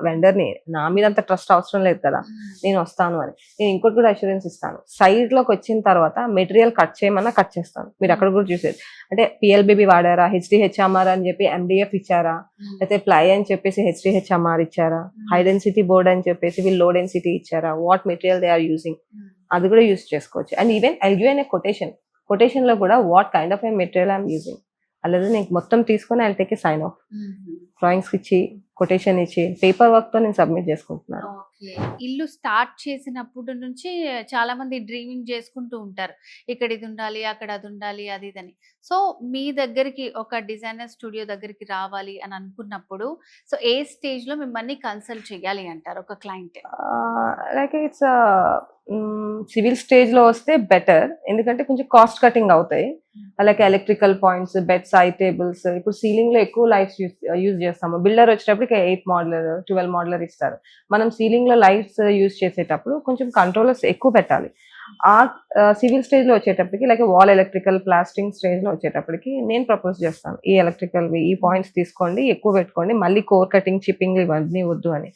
వెండర్ని, నా మీద అంత ట్రస్ట్ అవసరం లేదు కదా, నేను వస్తాను అని. నేను ఇంకోటి కూడా అష్యూరెన్స్ ఇస్తాను, సైడ్ లోకి వచ్చిన తర్వాత మెటీరియల్ కట్ చేయమన్నా కట్ చేస్తాను. మీరు అక్కడ కూడా చూసేది అంటే PLBB వాడారా, HDHMR అని చెప్పి MDF ఇచ్చారా, లేకపోతే ప్లై అని చెప్పేసి HDHMR ఇచ్చారా, హై డెన్సిటీ బోర్డ్ అని చెప్పేసి వీళ్ళు లో డెన్సిటీ ఇచ్చారా, what material they are using, అది కూడా యూజ్ చేసుకోవచ్చు. And even I'll give an a quotation లో కూడా what kind of a material I'm using, అలాగే నేను మొత్తం తీసుకొని I take a sign off, drawings ఇచ్చి కొటేషన్ ఇచ్చి పేపర్ వర్క్ తో నేను సబ్మిట్ చేసుకుంటున్నాను. ఇల్లు స్టార్ట్ చేసినప్పుడు నుంచి చాలా మంది డ్రీమింగ్ చేసుకుంటూ ఉంటారు, ఇక్కడ ఇది ఉండాలి, అక్కడ అది ఉండాలి, అది ఇదని. సో మీ దగ్గరికి ఒక డిజైనర్ స్టూడియో దగ్గరికి రావాలి అని అనుకున్నప్పుడు సో ఏ స్టేజ్ లో మిమ్మల్ని కన్సల్ట్ చేయాలి అంటారు ఒక client? Like it's civil stage లో వస్తే బెటర్, ఎందుకంటే కొంచెం కాస్ట్ కటింగ్ అవుతాయి. అలాగే electrical points, beds, I tables, ఇప్పుడు సీలింగ్ లో ఎక్కువ లైట్స్ యూజ్ చేస్తాము. బిల్డర్ వచ్చేటప్పటికి 8 మోడలర్ 12 మోడలర్ ఇస్తారు. మనం సీలింగ్ లో లైట్స్ యూజ్ చేసేటప్పుడు కొంచెం కంట్రోలర్స్ ఎక్కువ పెట్టాలి. ఆ సివిల్ స్టేజ్ లో వచ్చేటప్పటికి like wall electrical plastering stage లో వచ్చేటప్పటికి నేను ప్రపోజ్ చేస్తాను, ఈ ఎలక్ట్రికల్ ఈ పాయింట్స్ తీసుకోండి, ఎక్కువ పెట్టుకోండి, మళ్ళీ కోర్ కటింగ్ చిప్పింగ్ ఇవన్నీ వద్దు అని.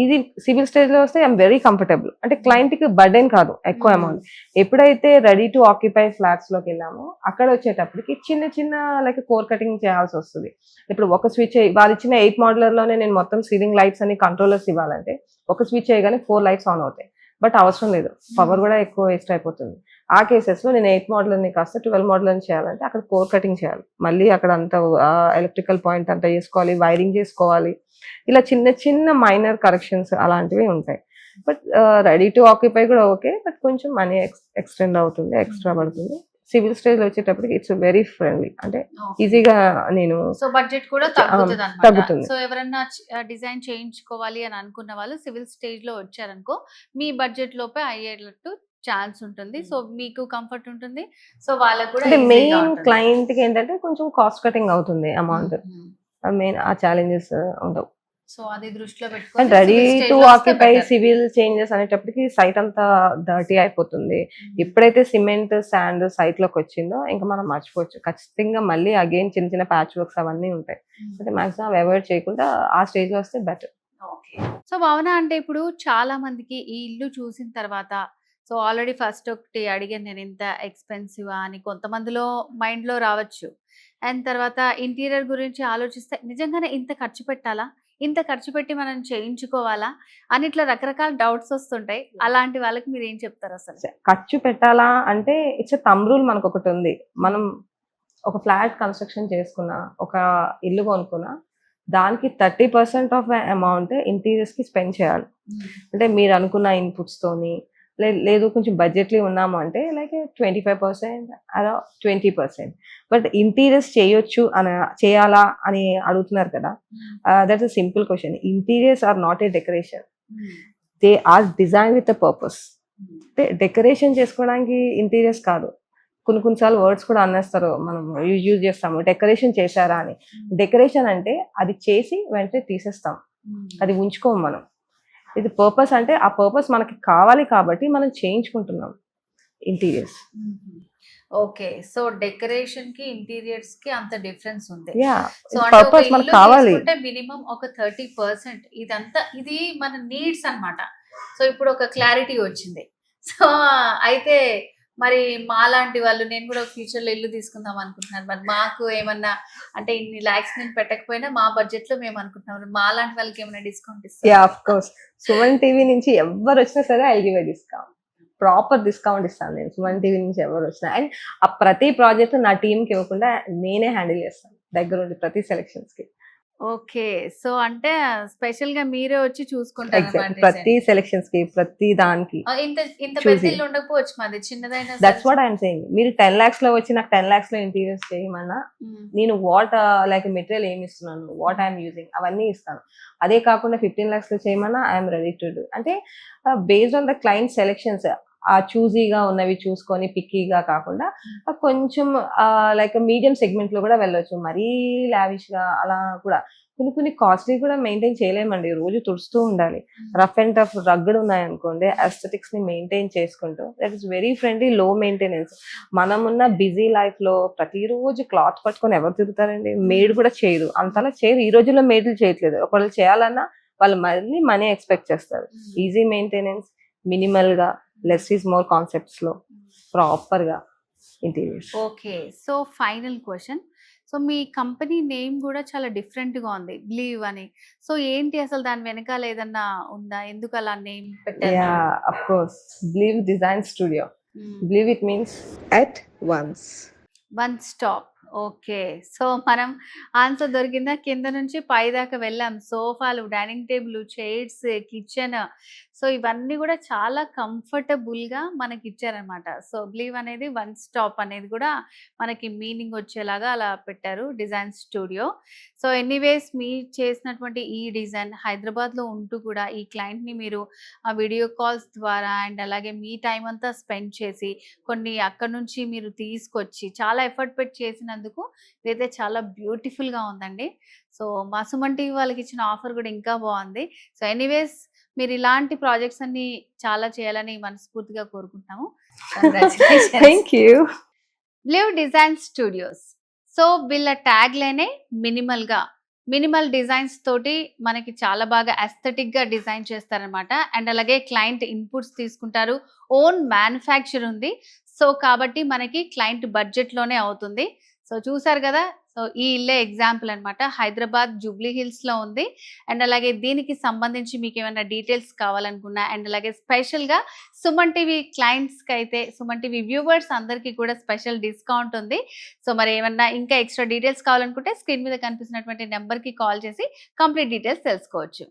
ఇది సివిల్ స్టేజ్ లో వస్తే ఐఎమ్ వెరీ కంఫర్టబుల్, అంటే క్లయింట్ కి బర్డెన్ కాదు ఎక్కువ అమౌంట్. ఎప్పుడైతే రెడీ టు ఆక్యుపై ఫ్లాట్స్ లోకి వెళ్ళామో అక్కడ వచ్చేటప్పటికి చిన్న చిన్న లైక్ కోర్ కటింగ్ చేయాల్సి వస్తుంది. ఇప్పుడు ఒక స్విచ్ వాళ్ళు ఇచ్చిన 8 మోడలర్ లోనే నేను మొత్తం సీలింగ్ లైట్స్ అని కంట్రోలర్స్ ఇవ్వాలంటే ఒక స్విచ్ చేయగానే 4 లైట్స్ ఆన్ అవుతాయి, బట్ అవసరం లేదు, పవర్ కూడా ఎక్కువ వేస్ట్ అయిపోతుంది. ఆ కేసెస్ లో నేను 8 మోడల్ని కాస్త 12 మోడల్ని చేయాలంటే అక్కడ కోర్ కటింగ్ చేయాలి, మళ్ళీ అక్కడ అంతా ఎలక్ట్రికల్ పాయింట్ అంతా చేసుకోవాలి, వైరింగ్ చేసుకోవాలి, ఇలా చిన్న చిన్న మైనర్ కరెక్షన్స్ అలాంటివి ఉంటాయి. బట్ రెడీ టు ఆక్యుపై కూడా ఓకే, బట్ కొంచెం మనీ ఎక్స్టెండ్ అవుతుంది, ఎక్స్ట్రా పడుతుంది. సివిల్ స్టేజ్ లో వచ్చేటప్పటికి ఇట్స్ వెరీ ఫ్రెండ్లీ, అంటే ఈజీగా నేను సో బడ్జెట్ కూడా తగ్గుతుంది. సో ఎవరైనా డిజైన్ చేయించుకోవాలి అని అనుకున్న వాళ్ళు సివిల్ స్టేజ్ లో వచ్చారనుకో మీ బడ్జెట్ లోపే అయ్యేటట్టు ఛాన్స్ ఉంటుంది. సో మీకు కంఫర్ట్ ఉంటుంది, సో వాళ్ళకు కూడా మెయిన్ క్లయింట్ కి ఏంటంటే కొంచెం కాస్ట్ కటింగ్ అవుతుంది అమౌంట్, మెయిన్ ఆ ఛాలెంజెస్ ఉండవు. సో అది దృష్టిలో అండ్ పెట్టుకొని ready to occupy civil changes అనేటప్పటికి సైట్ అంతా డర్టీ అయిపోతుంది. ఎప్పుడైతే సిమెంట్ శాండ్ సైట్ లోకి వచ్చిందో ఇంకా మనం మర్చిపోవచ్చు, ఖచ్చితంగా మళ్ళీ అగైన్ చిన్న చిన్న ప్యాచ్ వర్క్స్ అవన్నీ ఉంటాయి. అంటే మాక్సిమం అవాయిడ్ చేయకుండా ఆ స్టేజ్ లో వస్తే బెటర్. సో భావన, అంటే ఇప్పుడు చాలా మందికి ఈ ఇల్లు చూసిన తర్వాత సో ఆల్రెడీ ఫస్ట్ ఒకటి అడిగాను నేను, ఇంత ఎక్స్పెన్సివ్ అని కొంతమందిలో మైండ్ లో రావచ్చు. అండ్ తర్వాత ఇంటీరియర్ గురించి ఆలోచిస్తే నిజంగానే ఇంత ఖర్చు పెట్టాలా, ఇంత ఖర్చు పెట్టి మనం చేయించుకోవాలా అని ఇట్లా రకరకాల డౌట్స్ వస్తుంటాయి. అలాంటి వాళ్ళకి మీరు ఏం చెప్తారు? అసలు ఖర్చు పెట్టాలా అంటే ఇట్స్ థంబ్ రూల్ మనకు ఒకటి ఉంది. మనం ఒక ఫ్లాట్ కన్స్ట్రక్షన్ చేసుకున్నా, ఒక ఇల్లు కొనుక్కున్నా, దానికి 30% ఆఫ్ అమౌంట్ ఇంటీరియర్స్ కి స్పెండ్ చేయాలి. అంటే మీరు అనుకున్న ఇన్పుట్స్ తోని, లేదు కొంచెం బడ్జెట్లీ ఉన్నాము అంటే లైక్ 25% అలా 20%. బట్ ఇంటీరియర్స్ చేయొచ్చు అని, చేయాలా అని అడుగుతున్నారు కదా, that's a simple question. Interiors are not a decoration, they are design with a purpose. అంటే డెకరేషన్ చేసుకోవడానికి ఇంటీరియర్స్ కాదు. కొన్నిసార్లు వర్డ్స్ కూడా అనేస్తారు, మనం యూజ్ చేస్తాము, డెకరేషన్ చేశారా అని. డెకరేషన్ అంటే అది చేసి వెంటనే తీసేస్తాం, అది ఉంచుకోము మనం. ఇది పర్పస్, అంటే ఆ పర్పస్ మనకి కావాలి కాబట్టి మనం చేయించుకుంటున్నాం ఇంటీరియర్స్. ఓకే, సో డెకరేషన్ కి ఇంటీరియర్స్ కి అంత డిఫరెన్స్ ఉంది. సో పర్పస్ మనకు కావాలి, మినిమం ఒక 30% ఇదంతా ఇది మన నీడ్స్ అన్నమాట. సో ఇప్పుడు ఒక క్లారిటీ వచ్చింది. సో అయితే మరి మాలాంటి వాళ్ళు, నేను కూడా ఫ్యూచర్ లో ఇల్లు తీసుకుందాం అనుకుంటున్నాను, మరి మాకు ఏమన్నా అంటే ఇన్ని లాక్స్ నేను పెట్టకపోయినా మా బడ్జెట్ లో మేము అనుకుంటున్నాం, మాలాంటి వాళ్ళకి ఏమైనా డిస్కౌంట్ ఇస్తాం? ఆఫ్ కోర్స్, సుమన్ టీవీ నుంచి ఎవరు వచ్చినా సరే I give a discount, proper discount ఇస్తాను నేను. సుమన్ టీవీ నుంచి ఎవరు వచ్చినా, అండ్ ఆ ప్రతి ప్రాజెక్ట్ నా టీంకి ఇవ్వకుండా నేనే హ్యాండిల్ చేస్తాను దగ్గరుండి ప్రతి సెలక్షన్స్ కి. ఓకే, సో అంటే స్పెషల్ గా మీరే వచ్చి చూసుకుంటారు ప్రతి సెలక్షన్స్ కి, ప్రతి దానికి. ఇంత పెద్ద ఇల్లు ఉండకపోవచ్చు, మాది చిన్నదైనా. That's what I'm saying. మీరు 10 lakhs లో వచ్చి నాకు 10 lakhs లో ఇంటీరియర్స్ చేయమన్నా, నేను వాట్ లైక్ మెటీరియల్ ఏమి ఇస్తున్నాను, వాట్ ఐఎమ్ యూజింగ్ అవన్నీ ఇస్తాను. అదే కాకుండా 15 lakhs లో చేయమన్నా ఐఎమ్ రెడీ టు డూ. అంటే based on the client selections, ఆ చూజీగా ఉన్నవి చూసుకొని పిక్కీగా కాకుండా కొంచెం లైక్ మీడియం సెగ్మెంట్ లో కూడా వెళ్ళొచ్చు, మరీ లావిష్ గా అలా కూడా. కొన్ని కాస్ట్లీ కూడా మెయింటైన్ చేయలేమండి, రోజు తుడుస్తూ ఉండాలి. రఫ్ అండ్ టఫ్ రగ్గడ్ ఉన్నాయనుకోండి, అస్థెటిక్స్ ని మెయింటైన్ చేసుకుంటూ, దట్ ఈస్ వెరీ ఫ్రెండ్లీ, లో మెయింటెనెన్స్. మనమున్న బిజీ లైఫ్ లో ప్రతిరోజు క్లాత్ పట్టుకొని ఎవరు తిరుగుతారండి? మేడ్ కూడా చేయదు, అంతలా చేయరు. ఈ రోజుల్లో మేడ్లు చేయట్లేదు. ఒకవేళ చేయాలన్నా వాళ్ళు మళ్ళీ మనీ ఎక్స్పెక్ట్ చేస్తారు. ఈజీ మెయింటెనెన్స్, మినిమల్ గా, లెస్ ఈజ్ మోర్ కాన్సెప్ట్స్ లో ప్రాపర్ గా interiors. Okay, so final question. So మీ కంపెనీ నేమ్ కూడా చాలా డిఫరెంట్ గా ఉంది, బ్లీవ్ అని. సో ఏంటి అసలు దాని వెనకాల ఏదన్నా ఉందా? ఎందుకు అలా నేమ్ పెట్టారు? Yeah, of course, believe design studio. Believe it means at once. One stop. Okay, so మనం ఆన్సర్ దొరికిందా? కింద నుంచి పై దాకా వెళ్ళాం. సోఫాలు, dining table, chairs, kitchen, so ఇవన్నీ కూడా చాలా కంఫర్టబుల్ గా మనకి ఇచ్చారనమాట. సో బ్లీవ్ అనేది వన్ స్టాప్ అనేది కూడా మనకి మీనింగ్ వచ్చేలాగా అలా పెట్టారు, డిజైన్ స్టూడియో. సో ఎనీవేస్, మీ చేసినటువంటి ఈ డిజైన్ హైదరాబాద్ లో ఉంటూ కూడా ఈ క్లయింట్ ని మీరు ఆ వీడియో కాల్స్ ద్వారా అండ్ అలాగే మీ టైం అంతా స్పెండ్ చేసి కొన్ని అక్కడ నుంచి మీరు తీసుకొచ్చి చాలా ఎఫర్ట్ పెట్టి చేసినందుకు ఇదైతే చాలా బ్యూటిఫుల్ గా ఉందండి. సో మా సుమన్ టీవీ వాళ్ళకి ఇచ్చిన ఆఫర్ కూడా ఇంకా బాగుంది. సో ఎనీవేస్, మీరు ఇలాంటి ప్రాజెక్ట్స్ అన్ని చాలా చేయాలని మనస్ఫూర్తిగా కోరుకుంటున్నాము. Congratulations. Thank you. Believe design studios. So వీళ్ళ ట్యాగ్ లైనే మినిమల్ గా, మినిమల్ డిజైన్స్ తోటి మనకి చాలా బాగా అస్థెటిక్ గా డిజైన్ చేస్తారనమాట. అండ్ అలాగే క్లయింట్ ఇన్పుట్స్ తీసుకుంటారు, ఓన్ మ్యానుఫ్యాక్చర్ ఉంది. సో కాబట్టి మనకి క్లయింట్ బడ్జెట్ లోనే అవుతుంది. సో చూసారు కదా, సో ఈ ఇల్లే ఎగ్జాంపుల్ అన్నమాట. హైదరాబాద్ జూబ్లీ హిల్స్ లో ఉంది. అండ్ అలాగే దీనికి సంబంధించి మీకు ఏమైనా డీటెయిల్స్ కావాలనుకున్నా అండ్ అలాగే స్పెషల్ గా సుమన్ టీవీ క్లయింట్స్ కి అయితే, సుమన్ టీవీ వ్యూవర్స్ అందరికీ కూడా స్పెషల్ డిస్కౌంట్ ఉంది. సో మరి ఏమన్నా ఇంకా ఎక్స్ట్రా డీటెయిల్స్ కావాలనుకుంటే స్క్రీన్ మీద కనిపిస్తున్నటువంటి నెంబర్ కి కాల్ చేసి కంప్లీట్ డీటెయిల్స్ తెలుసుకోవచ్చు.